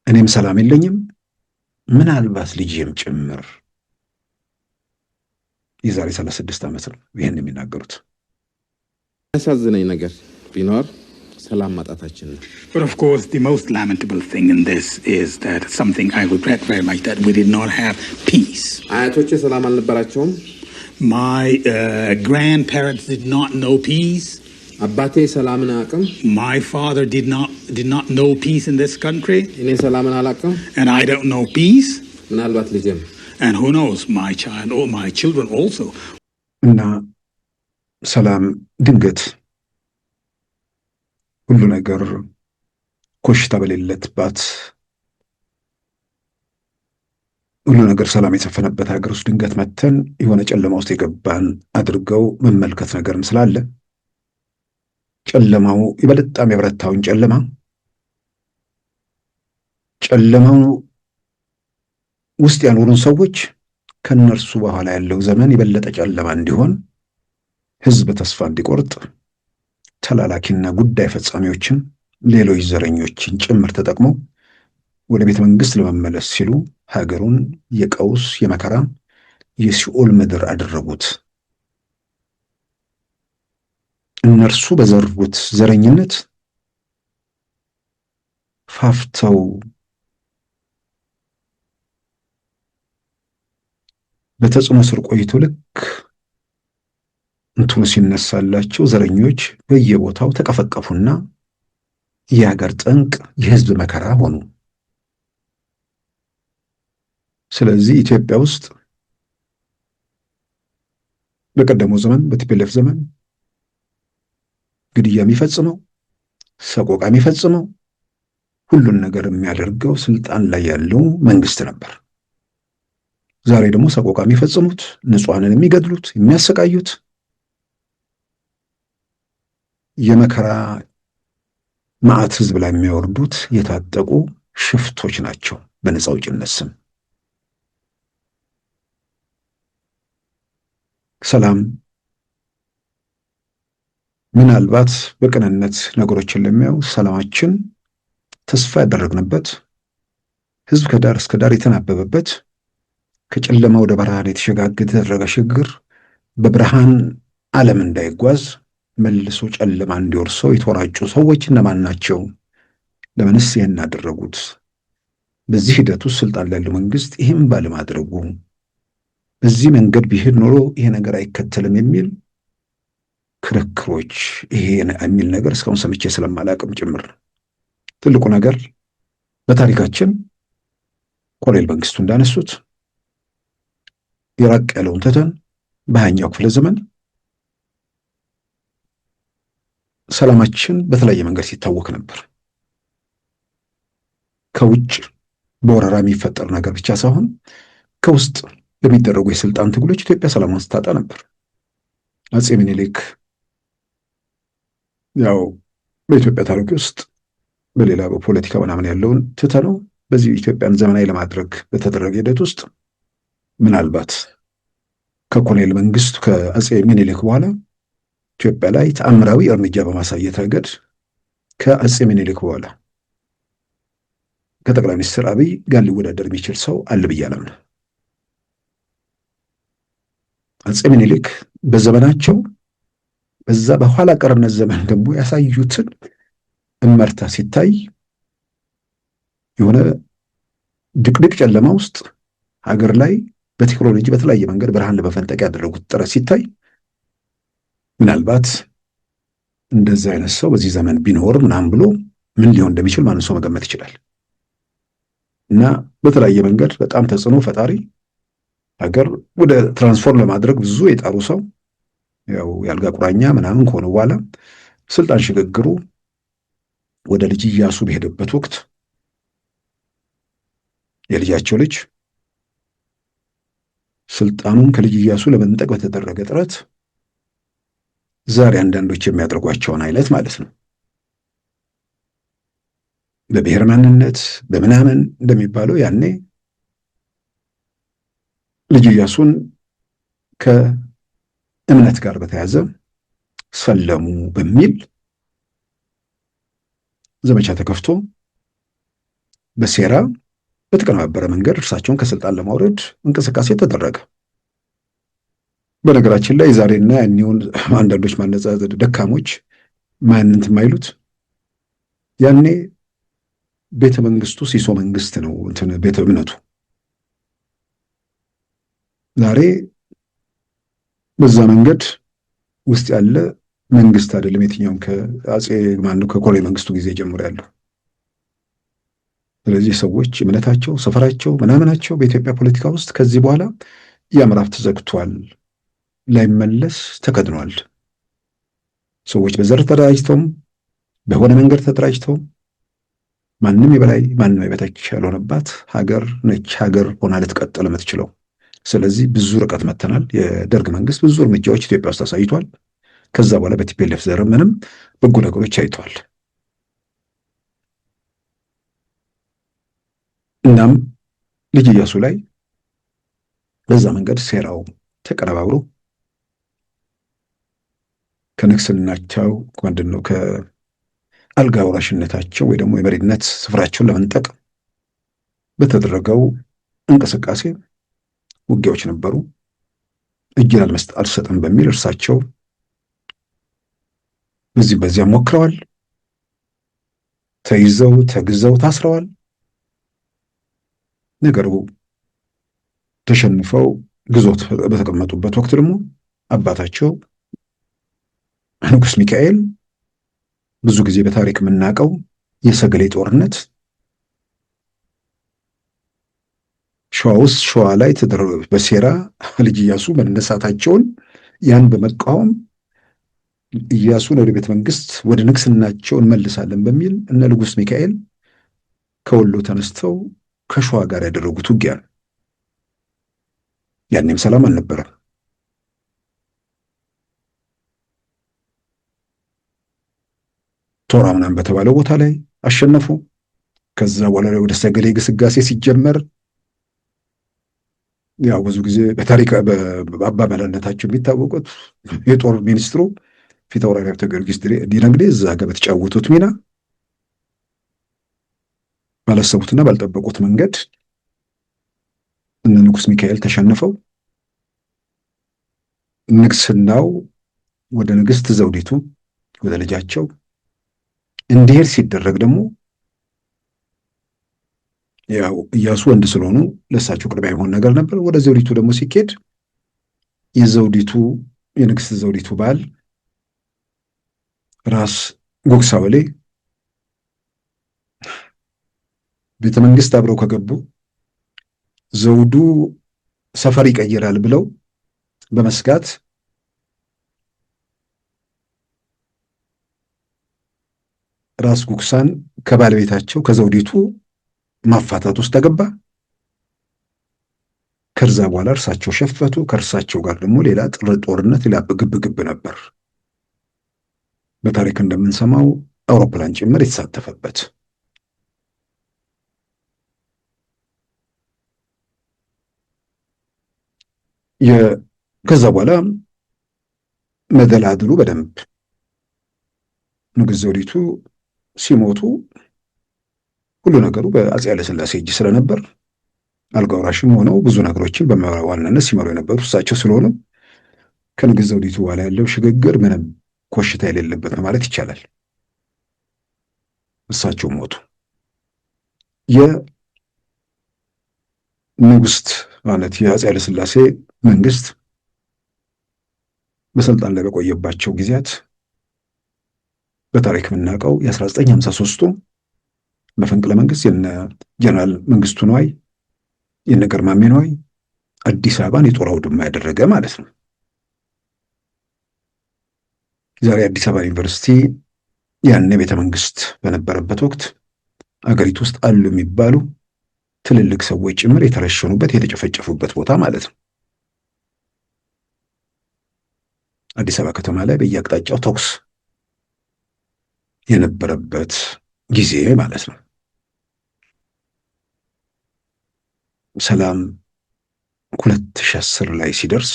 እኔም ሰላም የለኝም፣ ምናልባት ልጄም ጭምር። የዛሬ 36 ዓመት ነው ይህን የሚናገሩት። ያሳዝነኝ ነገር ቢኖር ሰላም ማጣታችን ነው። But of course, the most lamentable thing in this is that something I regret very much, that we did not have peace. አያቶቼ ሰላም አልነበራቸውም። My grandparents did not know peace. አባቴ ሰላምን አያውቅም። My father did not know peace in this country. እኔ ሰላምን አላውቅም። And I don't know peace. ምናልባት ልጄም And who knows, my child or my children also. እና ሰላም ድንገት ሁሉ ነገር ኮሽታ በሌለበት ሁሉ ነገር ሰላም የሰፈነበት ሀገር ውስጥ ድንገት መተን የሆነ ጨለማ ውስጥ የገባን አድርገው መመልከት ነገርም ስላለ ጨለማው ይበልጣም የበረታውን ጨለማው ውስጥ ያሉን ሰዎች ከነርሱ በኋላ ያለው ዘመን የበለጠ ጨለማ እንዲሆን ህዝብ ተስፋ እንዲቆርጥ ተላላኪና ጉዳይ ፈጻሚዎችን ሌሎች ዘረኞችን ጭምር ተጠቅመው ወደ ቤተ መንግስት ለመመለስ ሲሉ ሀገሩን የቀውስ የመከራ የሲኦል ምድር አደረጉት። እነርሱ በዘሩት ዘረኝነት ፋፍተው በተጽዕኖ ስር ቆይቶ ልክ እንትኑ ሲነሳላቸው ዘረኞች በየቦታው ተቀፈቀፉና የሀገር ጠንቅ የህዝብ መከራ ሆኑ። ስለዚህ ኢትዮጵያ ውስጥ በቀደመው ዘመን በቲፒኤልኤፍ ዘመን ግድያ የሚፈጽመው ሰቆቃ የሚፈጽመው ሁሉን ነገር የሚያደርገው ስልጣን ላይ ያለው መንግስት ነበር። ዛሬ ደግሞ ሰቆቃ የሚፈጽሙት ንጹሃንን የሚገድሉት የሚያሰቃዩት የመከራ መዓት ህዝብ ላይ የሚያወርዱት የታጠቁ ሽፍቶች ናቸው በነፃ አውጪነት ስም። ሰላም ምናልባት በቅንነት ነገሮችን ለሚያዩ ሰላማችን ተስፋ ያደረግንበት ህዝብ ከዳር እስከ ዳር የተናበበበት ከጨለማ ወደ ብርሃን የተሸጋገረ ሽግግር በብርሃን ዓለም እንዳይጓዝ መልሶ ጨለማ እንዲወርሰው የተወራጩ ሰዎች እነማን ናቸው? ለምንስ ይህን አደረጉት? በዚህ ሂደት ውስጥ ስልጣን ላይ ያለው መንግስት ይህም ባለማድረጉ በዚህ መንገድ ቢሄድ ኖሮ ይሄ ነገር አይከተልም የሚል ክርክሮች ይሄ የሚል ነገር እስካሁን ሰምቼ ስለማላቅም ጭምር። ትልቁ ነገር በታሪካችን ኮሎኔል መንግስቱ እንዳነሱት የራቅ ያለውን ትተን በሃያኛው ክፍለ ዘመን ሰላማችን በተለያየ መንገድ ሲታወክ ነበር። ከውጭ በወረራ የሚፈጠር ነገር ብቻ ሳይሆን ከውስጥ በሚደረጉ የስልጣን ትግሎች ኢትዮጵያ ሰላሟን ስታጣ ነበር። አፄ ምኒልክ ያው በኢትዮጵያ ታሪክ ውስጥ በሌላ በፖለቲካ ምናምን ያለውን ትተነው በዚህ ኢትዮጵያን ዘመናዊ ለማድረግ በተደረገ ሂደት ውስጥ ምናልባት ከኮሎኔል መንግስቱ ከአፄ ምኒልክ በኋላ ኢትዮጵያ ላይ ተአምራዊ እርምጃ በማሳየት ረገድ ከአፄ ምኒልክ በኋላ ከጠቅላይ ሚኒስትር አብይ ጋር ሊወዳደር የሚችል ሰው አለ ብዬ አላምንም። አፄ ምኒልክ በዘመናቸው በዛ በኋላ ቀርነት ዘመን ደግሞ ያሳዩትን እመርታ ሲታይ የሆነ ድቅድቅ ጨለማ ውስጥ ሀገር ላይ በቴክኖሎጂ በተለያየ መንገድ ብርሃን ለመፈንጠቅ ያደረጉት ጥረት ሲታይ ምናልባት እንደዛ አይነት ሰው በዚህ ዘመን ቢኖር ምናምን ብሎ ምን ሊሆን እንደሚችል ማንም ሰው መገመት ይችላል። እና በተለያየ መንገድ በጣም ተጽዕኖ ፈጣሪ ሀገር ወደ ትራንስፎርም ለማድረግ ብዙ የጣሩ ሰው ያው ያልጋ ቁራኛ ምናምን ከሆነ በኋላ ስልጣን ሽግግሩ ወደ ልጅ ኢያሱ በሄደበት ወቅት የልጃቸው ልጅ ስልጣኑን ከልጅ ኢያሱ ለመንጠቅ በተደረገ ጥረት ዛሬ አንዳንዶች የሚያደርጓቸውን አይነት ማለት ነው በብሔር ማንነት በምናምን እንደሚባለው ያኔ ልጅ ኢያሱን ከእምነት ጋር በተያዘ ሰለሙ በሚል ዘመቻ ተከፍቶ በሴራ በተቀነባበረ መንገድ እርሳቸውን ከስልጣን ለማውረድ እንቅስቃሴ ተደረገ። በነገራችን ላይ ዛሬና ያኔውን አንዳንዶች ማነጻጸር ደካሞች ማንንት የማይሉት ያኔ ቤተ መንግስቱ ሲሶ መንግስት ነው እንትን ቤተ እምነቱ። ዛሬ በዛ መንገድ ውስጥ ያለ መንግስት አይደለም። የትኛውም ከአጼ ማነው ከኮሎኔል መንግስቱ ጊዜ ጀምሮ ያለው። ስለዚህ ሰዎች እምነታቸው፣ ሰፈራቸው፣ ምናምናቸው በኢትዮጵያ ፖለቲካ ውስጥ ከዚህ በኋላ ያ ምዕራፍ ተዘግቷል፣ ላይመለስ ተከድኗል። ሰዎች በዘር ተደራጅተውም በሆነ መንገድ ተደራጅተውም ማንም የበላይ ማንም የበታች ያልሆነባት ሀገር ነች ሀገር ሆና ልትቀጥል የምትችለው። ስለዚህ ብዙ ርቀት መተናል። የደርግ መንግስት ብዙ እርምጃዎች ኢትዮጵያ ውስጥ አሳይቷል። ከዛ በኋላ በቲፒኤልኤፍ ዘመንም በጎ ነገሮች አይተዋል። እናም ልጅ ኢያሱ ላይ በዛ መንገድ ሴራው ተቀነባብሮ ከንግስናቸው ምንድን ነው ከአልጋ ወራሽነታቸው ወይ ደግሞ የመሪነት ስፍራቸውን ለመንጠቅ በተደረገው እንቅስቃሴ ውጊያዎች ነበሩ። እጅን አልሰጥም በሚል እርሳቸው በዚያም ሞክረዋል። ተይዘው ተግዘው ታስረዋል። ነገሩ ተሸንፈው ግዞት በተቀመጡበት ወቅት ደግሞ አባታቸው ንጉስ ሚካኤል ብዙ ጊዜ በታሪክ የምናውቀው የሰገሌ ጦርነት ሸዋ ውስጥ ሸዋ ላይ በሴራ ልጅ ኢያሱ መነሳታቸውን ያን በመቃወም ኢያሱን ወደ ቤተ መንግስት ወደ ንግስናቸው እንመልሳለን በሚል እነ ንጉስ ሚካኤል ከወሎ ተነስተው ከሸዋ ጋር ያደረጉት ውጊያ ነው። ያኔም ሰላም አልነበረም። ቶራ ምናምን በተባለው ቦታ ላይ አሸነፉ። ከዛ በኋላ ወደ ሰገሌ ግስጋሴ ሲጀመር ያው ብዙ ጊዜ በታሪክ በአባባልነታቸው የሚታወቁት የጦር ሚኒስትሩ ፊታውራሪ ሀብተ ጊዮርጊስ ዲነግዴ እዛ ጋር በተጫወቱት ሚና ባላሰቡትና ባልጠበቁት መንገድ እነ ንጉስ ሚካኤል ተሸንፈው ንግስናው ወደ ንግስት ዘውዲቱ ወደ ልጃቸው እንዲሄድ ሲደረግ ደግሞ ያው ኢያሱ ወንድ ስለሆኑ ለእሳቸው ቅድሚያ የሆነ ነገር ነበር። ወደ ዘውዲቱ ደግሞ ሲኬድ የንግስት ዘውዲቱ ባል ራስ ጉግሳ ወሌ ቤተ መንግስት አብረው ከገቡ ዘውዱ ሰፈር ይቀይራል ብለው በመስጋት ራስ ጉግሳን ከባለቤታቸው ከዘውዲቱ ማፋታት ውስጥ ተገባ። ከዛ በኋላ እርሳቸው ሸፈቱ። ከእርሳቸው ጋር ደግሞ ሌላ ጦርነት፣ ሌላ ግብግብ ነበር። በታሪክ እንደምንሰማው አውሮፕላን ጭምር የተሳተፈበት። ከዛ በኋላ መደላድሉ በደንብ ንጉሥ ዘውዲቱ ሲሞቱ ሁሉ ነገሩ በአፄ ኃይለሥላሴ እጅ ስለነበር አልጋ ወራሽም ሆነው ብዙ ነገሮችን በዋናነት ሲመሩ የነበሩ እሳቸው ስለሆኑ ከንጉሥ ዘውዲቱ በኋላ ያለው ሽግግር ምንም ኮሽታ የሌለበት ነው ማለት ይቻላል። እሳቸው ሞቱ። የንጉሥት ማለት የአፄ ኃይለሥላሴ መንግስት በስልጣን ላይ በቆየባቸው ጊዜያት በታሪክ የምናውቀው የ1953ቱ መፈንቅለ መንግስት የነ ጀነራል መንግስቱ ነዋይ የነ ገርማሜ ነዋይ አዲስ አበባን የጦር አውድማ ያደረገ ማለት ነው። ዛሬ አዲስ አበባ ዩኒቨርሲቲ ያኔ ቤተ መንግስት በነበረበት ወቅት አገሪቱ ውስጥ አሉ የሚባሉ ትልልቅ ሰዎች ጭምር የተረሸኑበት የተጨፈጨፉበት ቦታ ማለት ነው። አዲስ አበባ ከተማ ላይ በየአቅጣጫው ተኩስ የነበረበት ጊዜ ማለት ነው። ሰላም 2010 ላይ ሲደርስ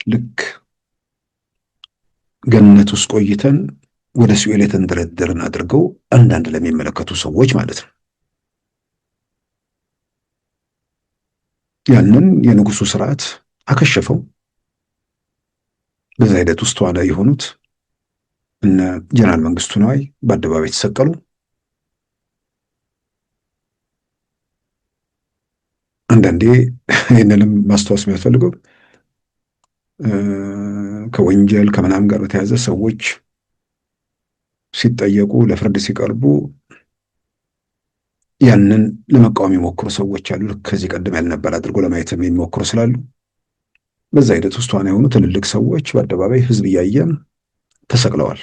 ልክ ገነት ውስጥ ቆይተን ወደ ሲኦል የተንደረደርን አድርገው አንዳንድ ለሚመለከቱ ሰዎች ማለት ነው ያንን የንጉሱ ስርዓት አከሸፈው። በዛ ሂደት ውስጥ ተዋናይ የሆኑት እነ ጀነራል መንግስቱ ነዋይ በአደባባይ ተሰቀሉ። አንዳንዴ ይህንንም ማስታወስ የሚያስፈልገው ከወንጀል ከምናምን ጋር በተያያዘ ሰዎች ሲጠየቁ ለፍርድ ሲቀርቡ ያንን ለመቃወም የሚሞክሩ ሰዎች አሉ። ከዚህ ቀደም ያልነበር አድርጎ ለማየት የሚሞክሩ ስላሉ በዛ ሂደት ውስጥ ዋና የሆኑ ትልልቅ ሰዎች በአደባባይ ህዝብ እያየ ተሰቅለዋል።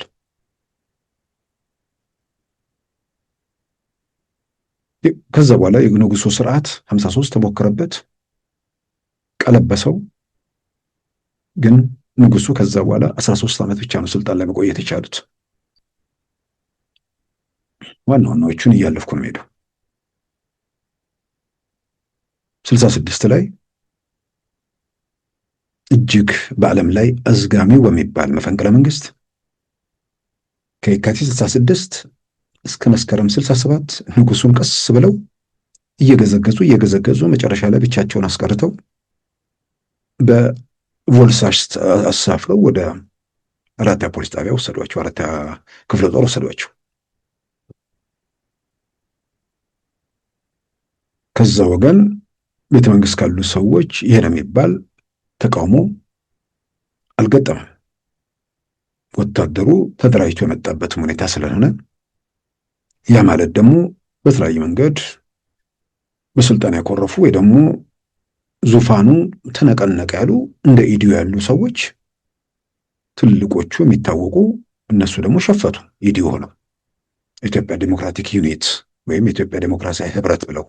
ከዛ በኋላ የንጉሱ ስርዓት 53 ተሞከረበት፣ ቀለበሰው። ግን ንጉሱ ከዛ በኋላ 13 ዓመት ብቻ ነው ስልጣን ላይ መቆየት የቻሉት። ዋና ዋናዎቹን እያለፍኩ ነው ሄደው 66 ላይ እጅግ በዓለም ላይ አዝጋሚው በሚባል መፈንቅለ መንግስት ከየካቲት 66 እስከ መስከረም 67 ንጉሱን ቀስ ብለው እየገዘገዙ መጨረሻ ላይ ብቻቸውን አስቀርተው በቮልሳሽ አሳፍረው ወደ አራተኛ ፖሊስ ጣቢያ ወሰዷቸው። አራተኛ ክፍለ ጦር ወሰዷቸው። ከዛ ወገን ቤተ መንግስት ካሉ ሰዎች ይሄ ነው የሚባል ተቃውሞ አልገጠመም። ወታደሩ ተደራጅቶ የመጣበት ሁኔታ ስለሆነ ያ ማለት ደግሞ በተለያየ መንገድ በስልጣን ያኮረፉ ወይ ደግሞ ዙፋኑ ተነቀነቀ ያሉ እንደ ኢዲዮ ያሉ ሰዎች ትልቆቹ የሚታወቁ እነሱ ደግሞ ሸፈቱ። ኢዲዮ ሆነው ኢትዮጵያ ዴሞክራቲክ ዩኒት ወይም የኢትዮጵያ ዴሞክራሲያዊ ህብረት ብለው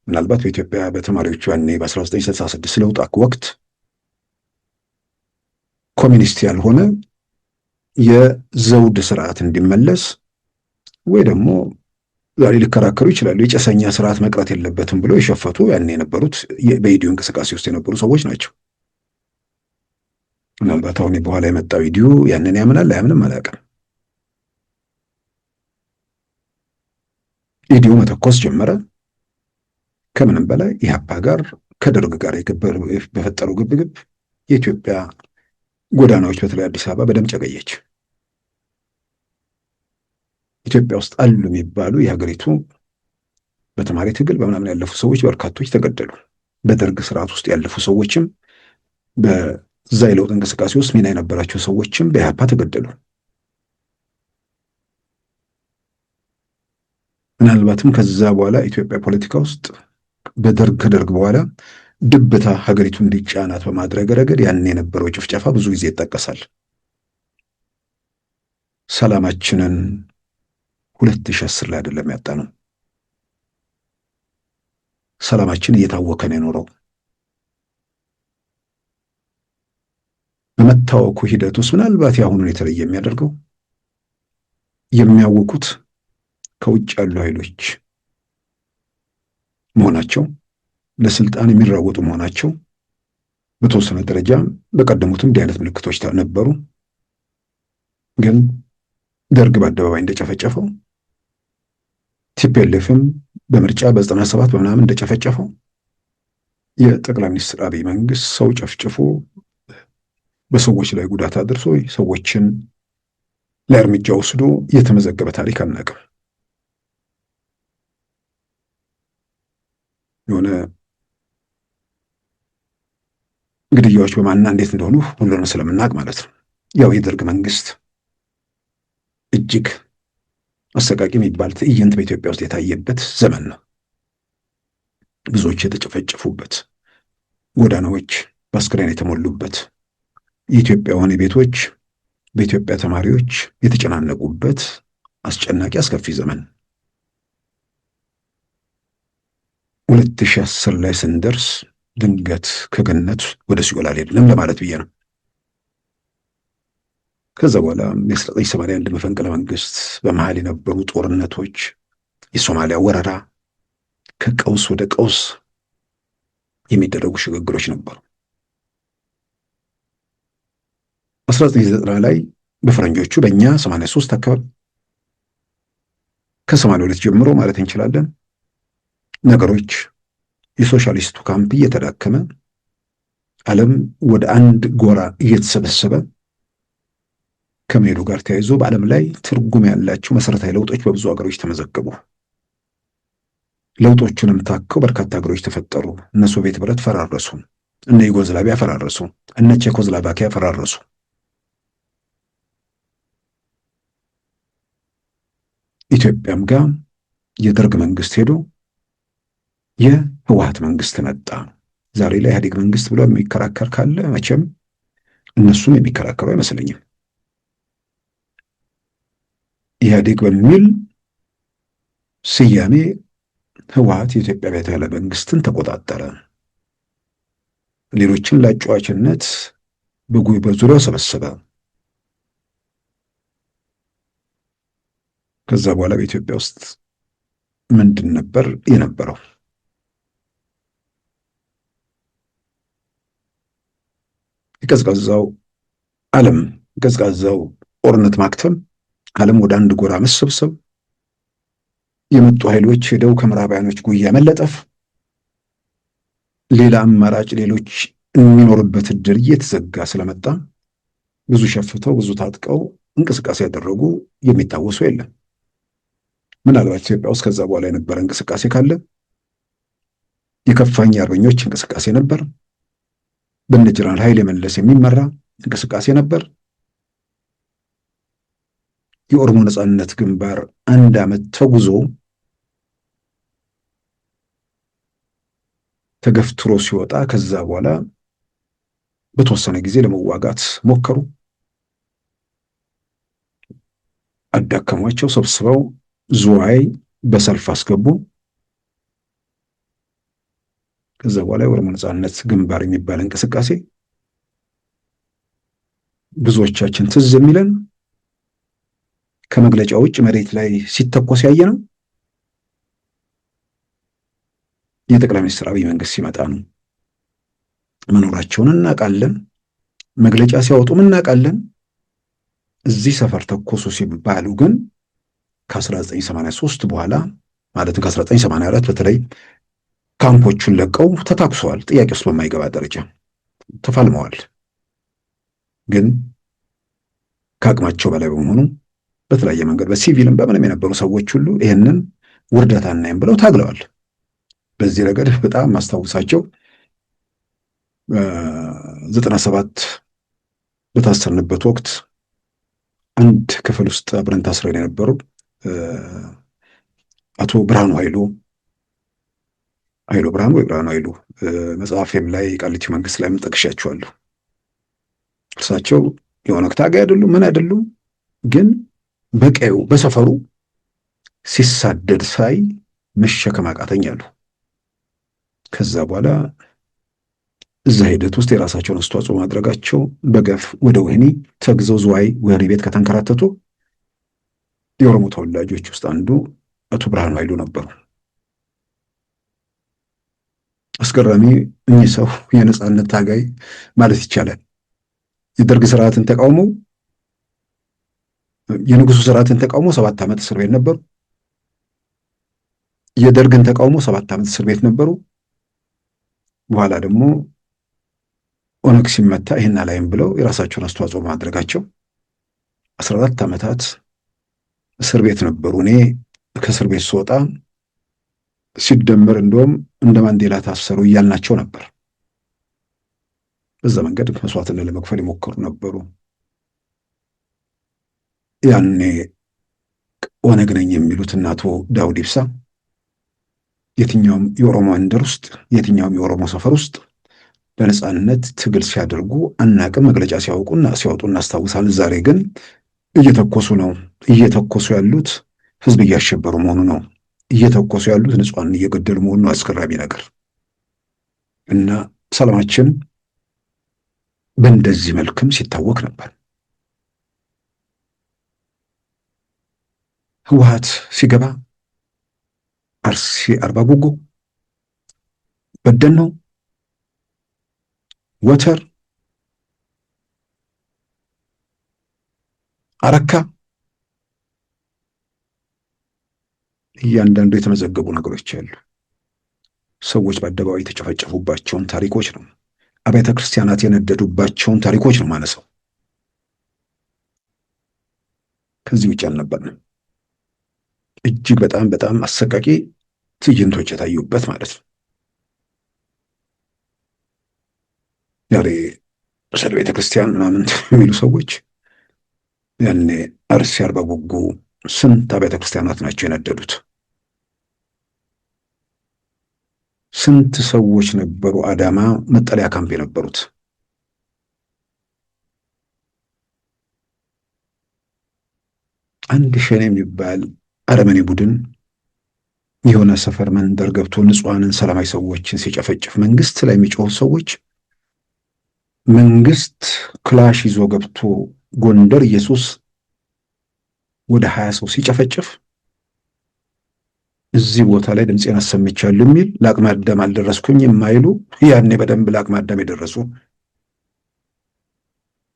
ምናልባት በኢትዮጵያ በተማሪዎቹ ያኔ በ1966 ለውጥ ወቅት ኮሚኒስት ያልሆነ የዘውድ ስርዓት እንዲመለስ ወይ ደግሞ ዛሬ ሊከራከሩ ይችላሉ፣ የጨሰኛ ስርዓት መቅረት የለበትም ብሎ የሸፈቱ ያኔ የነበሩት በኢዲዮ እንቅስቃሴ ውስጥ የነበሩ ሰዎች ናቸው። ምናልባት አሁን በኋላ የመጣው ኢዲዮ ያንን ያምናል አያምንም አላውቅም። ኢዲዮ መተኮስ ጀመረ። ከምንም በላይ ኢህአፓ ጋር ከደርግ ጋር በፈጠሩ ግብግብ የኢትዮጵያ ጎዳናዎች በተለይ አዲስ አበባ በደም ጨቀየች። ኢትዮጵያ ውስጥ አሉ የሚባሉ የሀገሪቱ በተማሪ ትግል በምናምን ያለፉ ሰዎች በርካቶች ተገደሉ። በደርግ ስርዓት ውስጥ ያለፉ ሰዎችም በዛ የለውጥ እንቅስቃሴ ውስጥ ሚና የነበራቸው ሰዎችም በኢህአፓ ተገደሉ። ምናልባትም ከዛ በኋላ ኢትዮጵያ ፖለቲካ ውስጥ ከደርግ በኋላ ድብታ ሀገሪቱ እንዲጫናት በማድረግ ረገድ ያን የነበረው ጭፍጨፋ ብዙ ጊዜ ይጠቀሳል። ሰላማችንን 2010 ላይ አይደለም ያጣነው። ሰላማችን እየታወከ ነው የኖረው። በመታወኩ ሂደት ውስጥ ምናልባት የአሁኑን የተለየ የሚያደርገው የሚያወቁት ከውጭ ያሉ ኃይሎች መሆናቸው፣ ለስልጣን የሚራወጡ መሆናቸው፣ በተወሰነ ደረጃ በቀደሙትም እንዲህ አይነት ምልክቶች ነበሩ። ግን ደርግ በአደባባይ እንደጨፈጨፈው ቲፒኤልኤፍም በምርጫ በ97 በምናምን እንደጨፈጨፈው የጠቅላይ ሚኒስትር አብይ መንግስት ሰው ጨፍጭፎ በሰዎች ላይ ጉዳት አድርሶ ሰዎችን ላይ እርምጃ ወስዶ የተመዘገበ ታሪክ አናውቅም። የሆነ ግድያዎች በማንና እንዴት እንደሆኑ ሁሉንም ስለምናውቅ ማለት ነው። ያው የደርግ መንግስት እጅግ አሰቃቂ የሚባል ትዕይንት በኢትዮጵያ ውስጥ የታየበት ዘመን ነው። ብዙዎች የተጨፈጨፉበት፣ ጎዳናዎች በአስክሬን የተሞሉበት፣ የኢትዮጵያ ወህኒ ቤቶች በኢትዮጵያ ተማሪዎች የተጨናነቁበት አስጨናቂ አስከፊ ዘመን 2010 ላይ ስንደርስ ድንገት ከገነት ወደ ሲኦል አልሄድንም ለማለት ብዬ ነው። ከዛ በኋላ የ1981 መፈንቅለ መንግስት፣ በመሀል የነበሩ ጦርነቶች፣ የሶማሊያ ወረራ፣ ከቀውስ ወደ ቀውስ የሚደረጉ ሽግግሮች ነበሩ። 1990 ላይ በፈረንጆቹ በእኛ 83 አካባቢ ከ82 ጀምሮ ማለት እንችላለን ነገሮች የሶሻሊስቱ ካምፕ እየተዳከመ ዓለም ወደ አንድ ጎራ እየተሰበሰበ ከመሄዱ ጋር ተያይዞ በዓለም ላይ ትርጉም ያላቸው መሰረታዊ ለውጦች በብዙ ሀገሮች ተመዘገቡ። ለውጦቹንም ታከው በርካታ ሀገሮች ተፈጠሩ። እነ ሶቪየት ህብረት ፈራረሱ፣ እነ ዩጎዝላቪያ ፈራረሱ፣ እነ ቼኮስሎቫኪያ ፈራረሱ። ኢትዮጵያም ጋር የደርግ መንግስት ሄዶ የህወሓት መንግስት መጣ። ዛሬ ላይ ኢህአዴግ መንግስት ብሎ የሚከራከር ካለ መቼም እነሱም የሚከራከሩ አይመስለኝም። ኢህአዴግ በሚል ስያሜ ህወሓት የኢትዮጵያ ብሔራዊ መንግስትን ተቆጣጠረ። ሌሎችን ለአጫዋችነት በዙሪያው ሰበሰበ። ከዛ በኋላ በኢትዮጵያ ውስጥ ምንድን ነበር የነበረው? የቀዝቃዛው ዓለም ቀዝቃዛው ጦርነት ማክተም፣ ዓለም ወደ አንድ ጎራ መሰብሰብ፣ የመጡ ኃይሎች ሄደው ከምዕራባውያኖች ጉያ መለጠፍ፣ ሌላ አማራጭ ሌሎች የሚኖርበት እድል እየተዘጋ ስለመጣ ብዙ ሸፍተው ብዙ ታጥቀው እንቅስቃሴ ያደረጉ የሚታወሱ የለም። ምናልባት ኢትዮጵያ ውስጥ ከዛ በኋላ የነበረ እንቅስቃሴ ካለ የከፋኝ አርበኞች እንቅስቃሴ ነበር። በነ ጀነራል ኃይሌ መለስ የሚመራ እንቅስቃሴ ነበር። የኦሮሞ ነጻነት ግንባር 1 ዓመት ተጉዞ ተገፍትሮ ሲወጣ ከዛ በኋላ በተወሰነ ጊዜ ለመዋጋት ሞከሩ። አዳከሟቸው። ሰብስበው ዝዋይ በሰልፍ አስገቡ። ከዛ በኋላ የኦሮሞ ነጻነት ግንባር የሚባል እንቅስቃሴ ብዙዎቻችን ትዝ የሚለን ከመግለጫ ውጭ መሬት ላይ ሲተኮስ ያየ ነው የጠቅላይ ሚኒስትር አብይ መንግስት ሲመጣ ነው። መኖራቸውን እናውቃለን። መግለጫ ሲያወጡም እናውቃለን። እዚህ ሰፈር ተኮሱ ሲባሉ ግን ከ1983 በኋላ ማለትም ከ1984 በተለይ ካምፖቹን ለቀው ተታኩሰዋል። ጥያቄ ውስጥ በማይገባ ደረጃ ተፋልመዋል። ግን ከአቅማቸው በላይ በመሆኑ በተለያየ መንገድ በሲቪልም በምንም የነበሩ ሰዎች ሁሉ ይህንን ውርደት አናይም ብለው ታግለዋል። በዚህ ረገድ በጣም ማስታወሳቸው 97 በታሰርንበት ወቅት አንድ ክፍል ውስጥ አብረን ታስረን የነበሩ አቶ ብርሃኑ ኃይሉ መጽሐፌም ላይ ቃሊቲ መንግስት ላይ ጠቅሻቸዋለሁ። እርሳቸው የኦነግ ታጋይ አይደሉም፣ ምን አይደሉም። ግን በቀዩ በሰፈሩ ሲሳደድ ሳይ መሸከም አቃተኝ አሉ። ከዛ በኋላ እዛ ሂደት ውስጥ የራሳቸውን አስተዋጽኦ ማድረጋቸው በገፍ ወደ ወህኒ ተግዘው ዝዋይ ወህኒ ቤት ከተንከራተቱ የኦሮሞ ተወላጆች ውስጥ አንዱ አቶ ብርሃኑ ኃይሉ ነበሩ። አስገራሚ እኚህ ሰው የነጻነት ታጋይ ማለት ይቻላል። የደርግ ስርዓትን ተቃውመው የንጉሱ ስርዓትን ተቃውሞ 7 ዓመት እስር ቤት ነበሩ። የደርግን ተቃውሞ 7 ዓመት እስር ቤት ነበሩ። በኋላ ደግሞ ኦነግ ሲመታ ይሄን አላይም ብለው የራሳቸውን አስተዋጽኦ ማድረጋቸው 14 ዓመታት እስር ቤት ነበሩ። እኔ ከእስር ቤት ስወጣ ሲደመር እንደውም እንደ ማንዴላ ታሰሩ እያልናቸው ነበር። በዛ መንገድ መስዋዕትን ለመክፈል የሞከሩ ነበሩ። ያኔ ኦነግ ነኝ የሚሉት አቶ ዳውድ ኢብሳ የትኛውም የኦሮሞ መንደር ውስጥ የትኛውም የኦሮሞ ሰፈር ውስጥ ለነጻነት ትግል ሲያደርጉ አናቅም። መግለጫ ሲያወጡ እናስታውሳለን። ዛሬ ግን እየተኮሱ ነው። እየተኮሱ ያሉት ህዝብ እያሸበሩ መሆኑ ነው። እየተኮሱ ያሉት ንጹሃንን እየገደሉ መሆኑ ነው። አስገራሚ ነገር እና ሰላማችን በእንደዚህ መልክም ሲታወክ ነበር። ህወሓት ሲገባ አርሲ፣ አርባ ጉጉ፣ በደኖ፣ ወተር፣ አረካ እያንዳንዱ የተመዘገቡ ነገሮች አሉ። ሰዎች በአደባባይ የተጨፈጨፉባቸውን ታሪኮች ነው። አብያተ ክርስቲያናት የነደዱባቸውን ታሪኮች ነው ማነሳው። ከዚህ ውጭ አልነበርንም። እጅግ በጣም በጣም አሰቃቂ ትዕይንቶች የታዩበት ማለት ነው። ዛሬ ስለ ቤተ ክርስቲያን ምናምን የሚሉ ሰዎች ያኔ አርሲ አርባ ጉጉ ስንት አብያተ ክርስቲያናት ናቸው የነደዱት? ስንት ሰዎች ነበሩ አዳማ መጠለያ ካምፕ የነበሩት? አንድ ሸኔ የሚባል አረመኔ ቡድን የሆነ ሰፈር መንደር ገብቶ ንጹሐንን ሰላማዊ ሰዎችን ሲጨፈጭፍ መንግስት ላይ የሚጮሁ ሰዎች መንግስት ክላሽ ይዞ ገብቶ ጎንደር ኢየሱስ ወደ 20 ሰው ሲጨፈጭፍ እዚህ ቦታ ላይ ድምፄን አሰምቻለሁ የሚል ለአቅመ አዳም አልደረስኩኝ የማይሉ ያኔ በደንብ ለአቅመ አዳም የደረሱ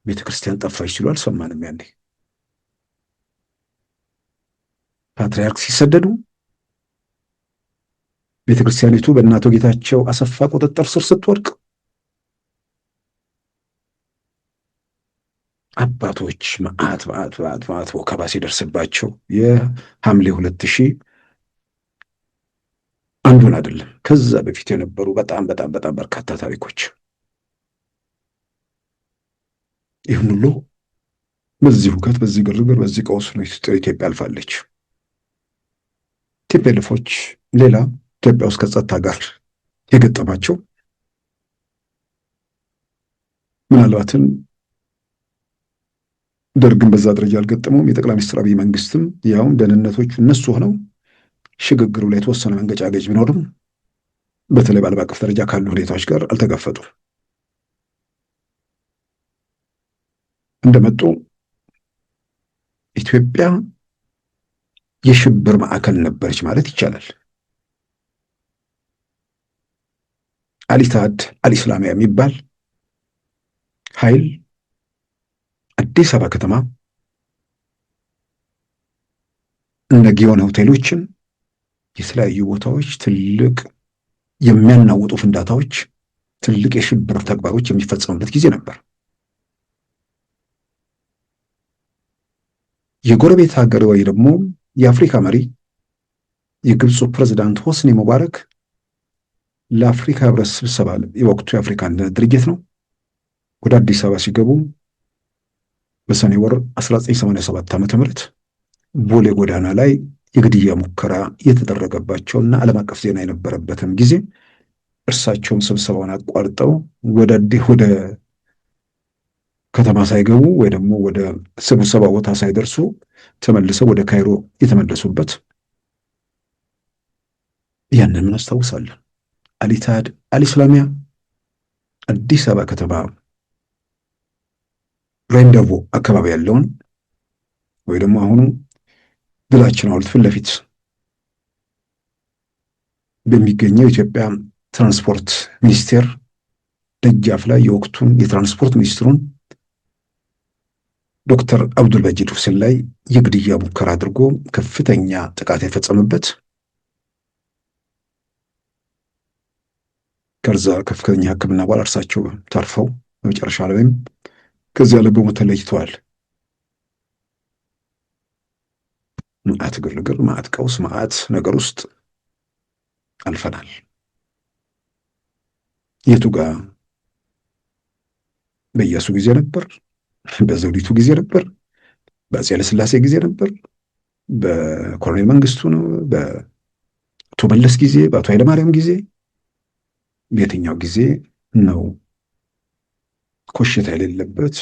ቤተክርስቲያን ጠፋች ሲሉ አልሰማንም። ያኔ ፓትርያርክ ሲሰደዱ ቤተክርስቲያኒቱ በእናቶ ጌታቸው አሰፋ ቁጥጥር ስር ስትወድቅ አባቶች መዓት ወከባ ሲደርስባቸው የሐምሌ 2000 አንዱን አይደለም ከዛ በፊት የነበሩ በጣም በርካታ ታሪኮች ይሁን ሁሉ በዚህ ሁከት፣ በዚህ ግርግር፣ በዚህ ቀውስ ነው ኢትዮጵያ አልፋለች። ቲፒኤልኤፎች ሌላ ኢትዮጵያ ውስጥ ከጸጥታ ጋር የገጠማቸው ምናልባትም ደርግን በዛ ደረጃ አልገጠመውም። የጠቅላይ ሚኒስትር አብይ መንግስትም ያውም ደህንነቶቹ እነሱ ሆነው ሽግግሩ ላይ የተወሰነ መንገጫገጭ ቢኖርም በተለይ በዓለም አቀፍ ደረጃ ካሉ ሁኔታዎች ጋር አልተጋፈጡም። እንደመጡ ኢትዮጵያ የሽብር ማዕከል ነበረች ማለት ይቻላል። አሊታድ አልኢስላሚያ የሚባል ኃይል አዲስ አበባ ከተማ እነ ጊዮን ሆቴሎችን የተለያዩ ቦታዎች ትልቅ የሚያናውጡ ፍንዳታዎች፣ ትልቅ የሽብር ተግባሮች የሚፈጸሙበት ጊዜ ነበር። የጎረቤት ሀገር ወይ ደግሞ የአፍሪካ መሪ የግብፁ ፕሬዝዳንት ሆስኒ ሙባረክ ለአፍሪካ ህብረት ስብሰባ የወቅቱ የአፍሪካ አንድነት ድርጅት ነው ወደ አዲስ አበባ ሲገቡ በሰኔ ወር 1987 ዓ.ም ቦሌ ጎዳና ላይ የግድያ ሙከራ የተደረገባቸውና ዓለም አቀፍ ዜና የነበረበትም ጊዜ እርሳቸውም ስብሰባውን አቋርጠው ወደ ከተማ ሳይገቡ ወይ ደግሞ ወደ ስብሰባ ቦታ ሳይደርሱ ተመልሰው ወደ ካይሮ የተመለሱበት ያንን እናስታውሳለን። አሊታድ አልኢስላሚያ አዲስ አበባ ከተማ ሬንደቮ አካባቢ ያለውን ወይ ደግሞ አሁኑ ድላችን ሐውልት ፊት ለፊት በሚገኘው የኢትዮጵያ ትራንስፖርት ሚኒስቴር ደጃፍ ላይ የወቅቱን የትራንስፖርት ሚኒስትሩን ዶክተር አብዱል መጂድ ሁሴን ላይ የግድያ ሙከራ አድርጎ ከፍተኛ ጥቃት የፈጸመበት ከዛ ከፍተኛ ሕክምና በኋላ እርሳቸው ታርፈው በመጨረሻ ላይም ከዚያ ላይ በሞት ተለይተዋል። መዓት ግርግር፣ መዓት ቀውስ፣ መዓት ነገር ውስጥ አልፈናል። የቱ ጋር በኢያሱ ጊዜ ነበር? በዘውዲቱ ጊዜ ነበር? በአፄ ኃይለሥላሴ ጊዜ ነበር? በኮሎኔል መንግስቱ ነው? በአቶ መለስ ጊዜ? በአቶ ኃይለማርያም ጊዜ? በየትኛው ጊዜ ነው ኮሽታ የሌለበት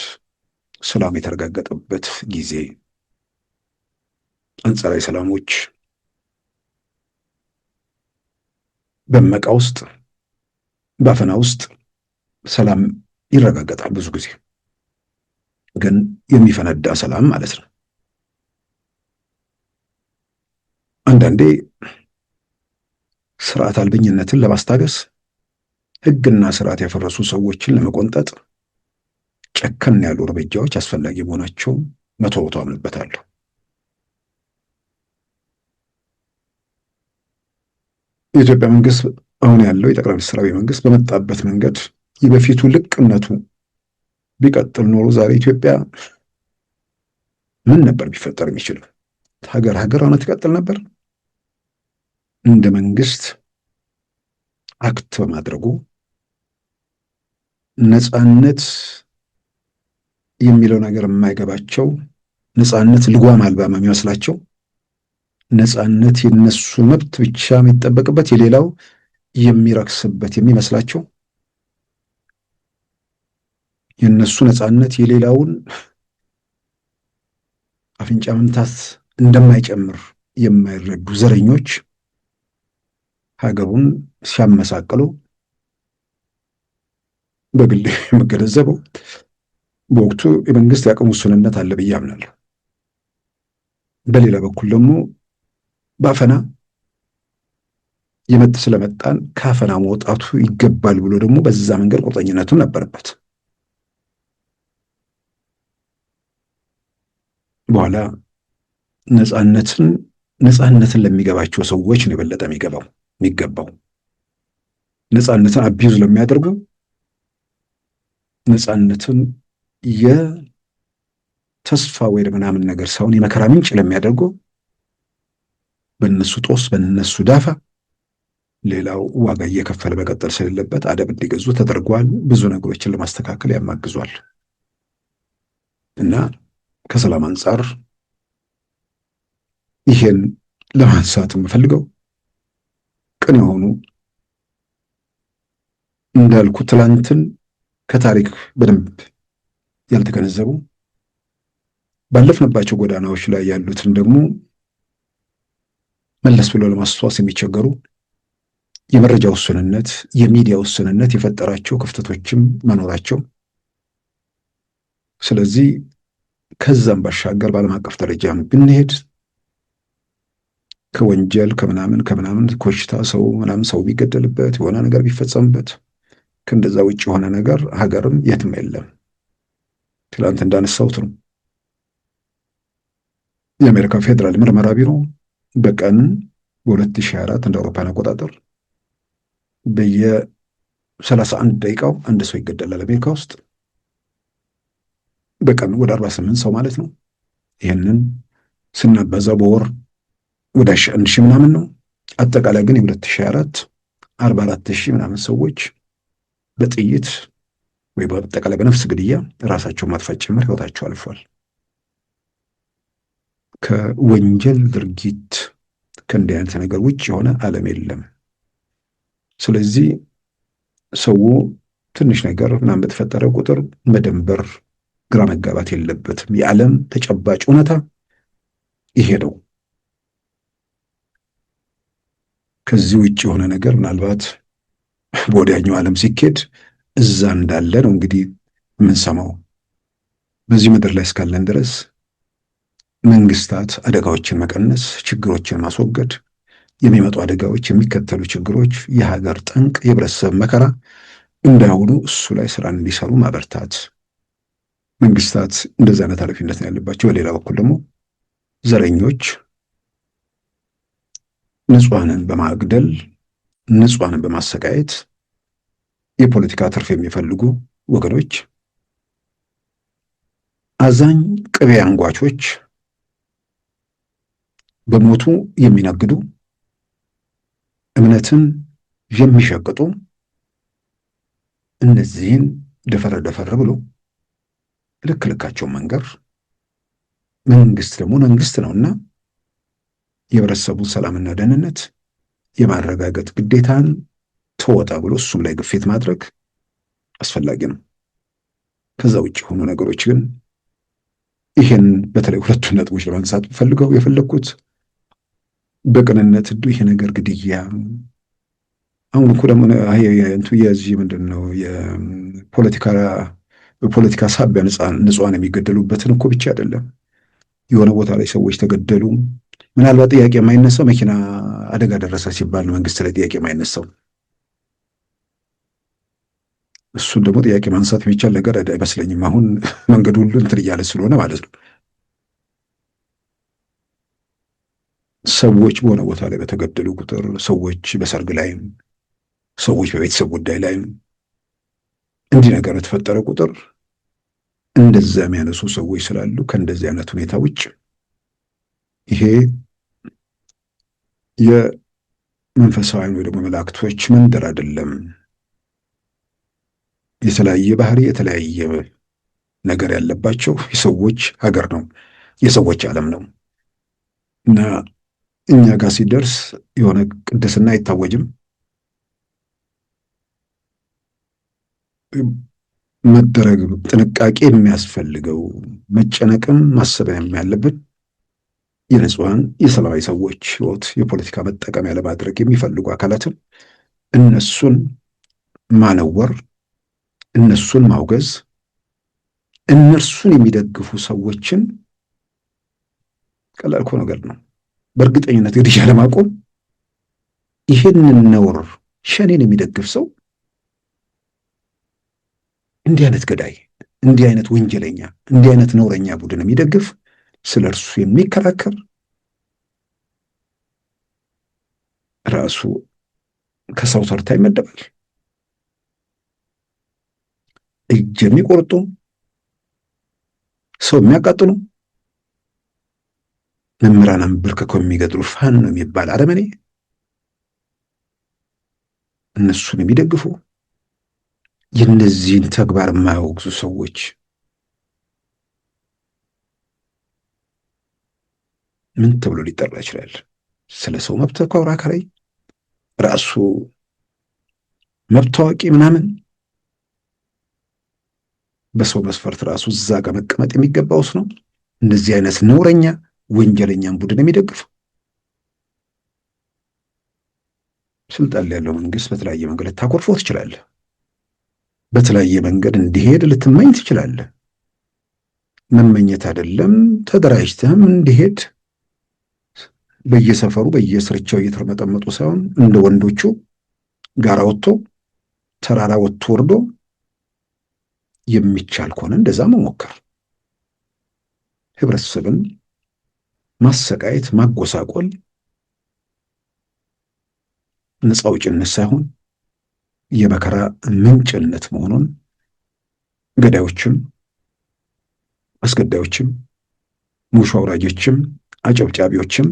ሰላም የተረጋገጠበት ጊዜ? አንጻራዊ ሰላሞች በመቃ ውስጥ በአፈና ውስጥ ሰላም ይረጋገጣል። ብዙ ጊዜ ግን የሚፈነዳ ሰላም ማለት ነው። አንዳንዴ ስርዓት አልበኝነትን ለማስታገስ ሕግና ስርዓት ያፈረሱ ሰዎችን ለመቆንጠጥ ጨከን ያሉ እርምጃዎች አስፈላጊ መሆናቸው መቶ አምንበታለሁ። የኢትዮጵያ መንግስት አሁን ያለው የጠቅላይ ሚኒስትር አብይ መንግስት በመጣበት መንገድ የበፊቱ ልቅነቱ ቢቀጥል ኖሮ ዛሬ ኢትዮጵያ ምን ነበር ቢፈጠር የሚችለው? ሀገር ሆነ ትቀጥል ነበር? እንደ መንግስት አክት በማድረጉ ነፃነት የሚለው ነገር የማይገባቸው፣ ነፃነት ልጓም አልባ የሚመስላቸው፣ ነፃነት የነሱ መብት ብቻ የሚጠበቅበት የሌላው የሚረክስበት የሚመስላቸው፣ የነሱ ነፃነት የሌላውን አፍንጫ መምታት እንደማይጨምር የማይረዱ ዘረኞች ሀገሩን ሲያመሳቅሉ በግል የምገነዘበው በወቅቱ የመንግስት የአቅም ውስንነት አለ ብዬ አምናለሁ። በሌላ በኩል ደግሞ በአፈና የመጥ ስለመጣን ከአፈና መውጣቱ ይገባል ብሎ ደግሞ በዛ መንገድ ቁርጠኝነቱን ነበረበት። በኋላ ነፃነትን ለሚገባቸው ሰዎች ነው የበለጠ የሚገባው። ነፃነትን አቢዩዝ ለሚያደርጉ፣ ነፃነትን የተስፋ ወይ ምናምን ነገር ሳይሆን የመከራ ምንጭ ለሚያደርጉ፣ በእነሱ ጦስ በእነሱ ዳፋ ሌላው ዋጋ እየከፈለ መቀጠል ስለሌለበት አደብ እንዲገዙ ተደርጓል። ብዙ ነገሮችን ለማስተካከል ያማግዟል እና ከሰላም አንጻር ይሄን ለማንሳት የምፈልገው ቅን የሆኑ እንዳልኩ ትላንትን ከታሪክ በደንብ ያልተገነዘቡ ባለፍንባቸው ጎዳናዎች ላይ ያሉትን ደግሞ መለስ ብሎ ለማስተዋስ የሚቸገሩ የመረጃ ውስንነት፣ የሚዲያ ውስንነት የፈጠራቸው ክፍተቶችም መኖራቸው፣ ስለዚህ ከዛም ባሻገር በዓለም አቀፍ ደረጃም ብንሄድ ከወንጀል ከምናምን ኮሽታ ሰው ቢገደልበት የሆነ ነገር ቢፈጸምበት ከእንደዛ ውጭ የሆነ ነገር ሀገርም የትም የለም። ትላንት እንዳነሳሁት ነው። የአሜሪካ ፌዴራል ምርመራ ቢሮ በቀን በ2024 እንደ አውሮፓውያን አቆጣጠር በየ31 ደቂቃው አንድ ሰው ይገደላል አሜሪካ ውስጥ። በቀን ወደ 48 ሰው ማለት ነው። ይህንን ስናባዛው በወር ወደ 1 ሺህ ምናምን ነው። አጠቃላይ ግን የ2024 44 ሺህ ምናምን ሰዎች በጥይት ወይ በአጠቃላይ በነፍስ ግድያ ራሳቸውን ማጥፋት ጭምር ህይወታቸው አልፏል። ከወንጀል ድርጊት ከእንዲህ አይነት ነገር ውጭ የሆነ ዓለም የለም። ስለዚህ ሰው ትንሽ ነገር ምናምን በተፈጠረ ቁጥር መደንበር፣ ግራ መጋባት የለበትም። የዓለም ተጨባጭ እውነታ ይሄ ነው። ከዚህ ውጭ የሆነ ነገር ምናልባት በወዲያኛው ዓለም ሲኬድ እዛ እንዳለ ነው እንግዲህ የምንሰማው። በዚህ ምድር ላይ እስካለን ድረስ መንግስታት አደጋዎችን መቀነስ፣ ችግሮችን ማስወገድ፣ የሚመጡ አደጋዎች፣ የሚከተሉ ችግሮች፣ የሀገር ጠንቅ፣ የህብረተሰብ መከራ እንዳይሆኑ እሱ ላይ ስራን እንዲሰሩ ማበርታት፣ መንግስታት እንደዚህ አይነት ኃላፊነት ነው ያለባቸው። በሌላ በኩል ደግሞ ዘረኞች ንጹሐንን በማግደል ንጹሐንን በማሰቃየት የፖለቲካ ትርፍ የሚፈልጉ ወገኖች፣ አዛኝ ቅቤ አንጓቾች፣ በሞቱ የሚነግዱ እምነትን የሚሸቅጡ እነዚህን ደፈር ብሎ ልክ ልካቸውን መንገር፣ መንግስት ደግሞ መንግስት ነውና የህብረተሰቡን ሰላምና ደህንነት የማረጋገጥ ግዴታን ተወጣ ብሎ እሱም ላይ ግፊት ማድረግ አስፈላጊ ነው። ከዛ ውጭ የሆኑ ነገሮች ግን ይሄን በተለይ ሁለቱን ነጥቦች ለማንሳት የፈለግኩት በቅንነት ይሄ ነገር ግድያ አሁን እኮ ደግሞ የዚህ ምንድን ነው በፖለቲካ ሳቢያ ንጹሐን የሚገደሉበትን እኮ ብቻ አይደለም። የሆነ ቦታ ላይ ሰዎች ተገደሉ፣ ምናልባት ጥያቄ የማይነሳው መኪና አደጋ ደረሰ ሲባል ነው መንግስት ላይ ጥያቄ የማይነሳው። እሱን ደግሞ ጥያቄ ማንሳት የሚቻል ነገር አይመስለኝም። አሁን መንገዱ ሁሉ እንትን እያለ ስለሆነ ማለት ነው። ሰዎች በሆነ ቦታ ላይ በተገደሉ ቁጥር፣ ሰዎች በሰርግ ላይም፣ ሰዎች በቤተሰብ ጉዳይ ላይም እንዲህ ነገር በተፈጠረ ቁጥር እንደዛ የሚያነሱ ሰዎች ስላሉ ከእንደዚህ አይነት ሁኔታ ውጭ ይሄ መንፈሳውያን ወይ ደግሞ መላእክቶች መንደር አይደለም። የተለያየ ባህሪ የተለያየ ነገር ያለባቸው የሰዎች ሀገር ነው፣ የሰዎች ዓለም ነው እና እኛ ጋር ሲደርስ የሆነ ቅድስና አይታወጅም። መደረግ ጥንቃቄ የሚያስፈልገው መጨነቅም ማሰብም ያለብን የንጹሐን የሰላማዊ ሰዎች ሕይወት የፖለቲካ መጠቀሚያ ለማድረግ የሚፈልጉ አካላትን እነሱን ማነወር፣ እነሱን ማውገዝ፣ እነርሱን የሚደግፉ ሰዎችን ቀላል እኮ ነገር ነው። በእርግጠኝነት ግድያ ለማቆም ይህንን ነውር ሸኔን የሚደግፍ ሰው እንዲህ አይነት ገዳይ፣ እንዲህ አይነት ወንጀለኛ፣ እንዲህ አይነት ነውረኛ ቡድን የሚደግፍ ስለ እርሱ የሚከራከር ራሱ ከሰው ተርታ ይመደባል። እጅ የሚቆርጡ ሰው የሚያቃጥሉ መምህራን አንበርክከው የሚገድሉ ፋኖ ነው የሚባል አረመኔ እነሱን የሚደግፉ የእነዚህን ተግባር የማያወግዙ ሰዎች ምን ተብሎ ሊጠራ ይችላል? ስለ ሰው መብት ተከራካሪ፣ ራሱ መብት ታዋቂ ምናምን በሰው መስፈርት ራሱ እዛ ጋር መቀመጥ የሚገባውስ ነው? እንደዚህ አይነት ነውረኛ ወንጀለኛን ቡድን የሚደግፉ ስልጣን ላይ ያለው መንግስት በተለያየ መንገድ ልታኮርፈው ትችላለህ። በተለያየ መንገድ እንዲሄድ ልትመኝ ትችላለህ። መመኘት አይደለም ተደራጅተህም እንዲሄድ በየሰፈሩ በየስርቻው እየተርመጠመጡ ሳይሆን እንደ ወንዶቹ ጋራ ወጥቶ ተራራ ወጥቶ ወርዶ የሚቻል ከሆነ እንደዛ መሞከር። ህብረተሰብን ማሰቃየት፣ ማጎሳቆል ነፃ አውጭነት ሳይሆን የመከራ ምንጭነት መሆኑን ገዳዮችም አስገዳዮችም ሙሾ አውራጆችም አጨብጫቢዎችም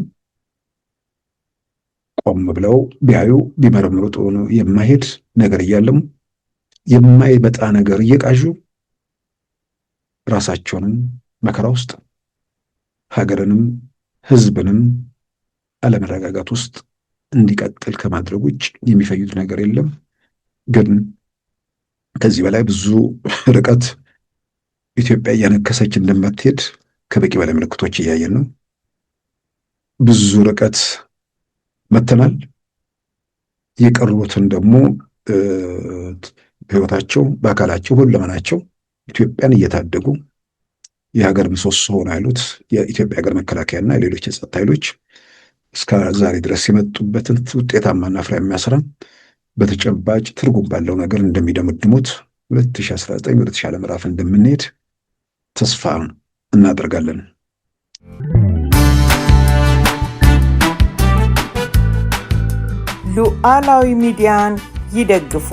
ቆም ብለው ቢያዩ ቢመረምሩ ጥሩ ነው። የማይሄድ ነገር እያለም የማይመጣ ነገር እየቃዡ ራሳቸውንም መከራ ውስጥ ሀገርንም ህዝብንም አለመረጋጋት ውስጥ እንዲቀጥል ከማድረግ ውጭ የሚፈዩት ነገር የለም። ግን ከዚህ በላይ ብዙ ርቀት ኢትዮጵያ እያነከሰች እንደማትሄድ ከበቂ በላይ ምልክቶች እያየን ነው። ብዙ ርቀት መተናል። የቀሩትን ደግሞ በህይወታቸው በአካላቸው ሁለመናቸው ኢትዮጵያን እየታደጉ የሀገር ምሰሶ ሆነው ያሉት የኢትዮጵያ ሀገር መከላከያና የሌሎች የጸጥታ ኃይሎች እስከ ዛሬ ድረስ የመጡበትን ውጤታማና ፍሬያማ ስራ በተጨባጭ ትርጉም ባለው ነገር እንደሚደመድሙት 2019 ወደ ተሻለ ምዕራፍ እንደምንሄድ ተስፋ እናደርጋለን። ሉዓላዊ ሚዲያን ይደግፉ።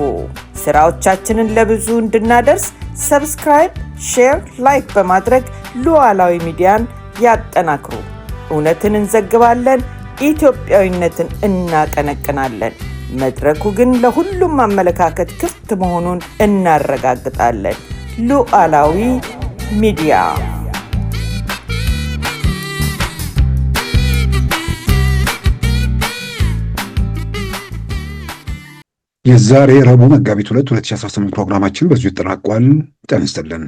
ስራዎቻችንን ለብዙ እንድናደርስ ሰብስክራይብ፣ ሼር፣ ላይክ በማድረግ ሉዓላዊ ሚዲያን ያጠናክሩ። እውነትን እንዘግባለን፣ ኢትዮጵያዊነትን እናቀነቅናለን። መድረኩ ግን ለሁሉም አመለካከት ክፍት መሆኑን እናረጋግጣለን። ሉዓላዊ ሚዲያ የዛሬ ረቡዕ መጋቢት 2 2018 ፕሮግራማችን በዚሁ ይጠናቋል። ጤና ይስጥልን።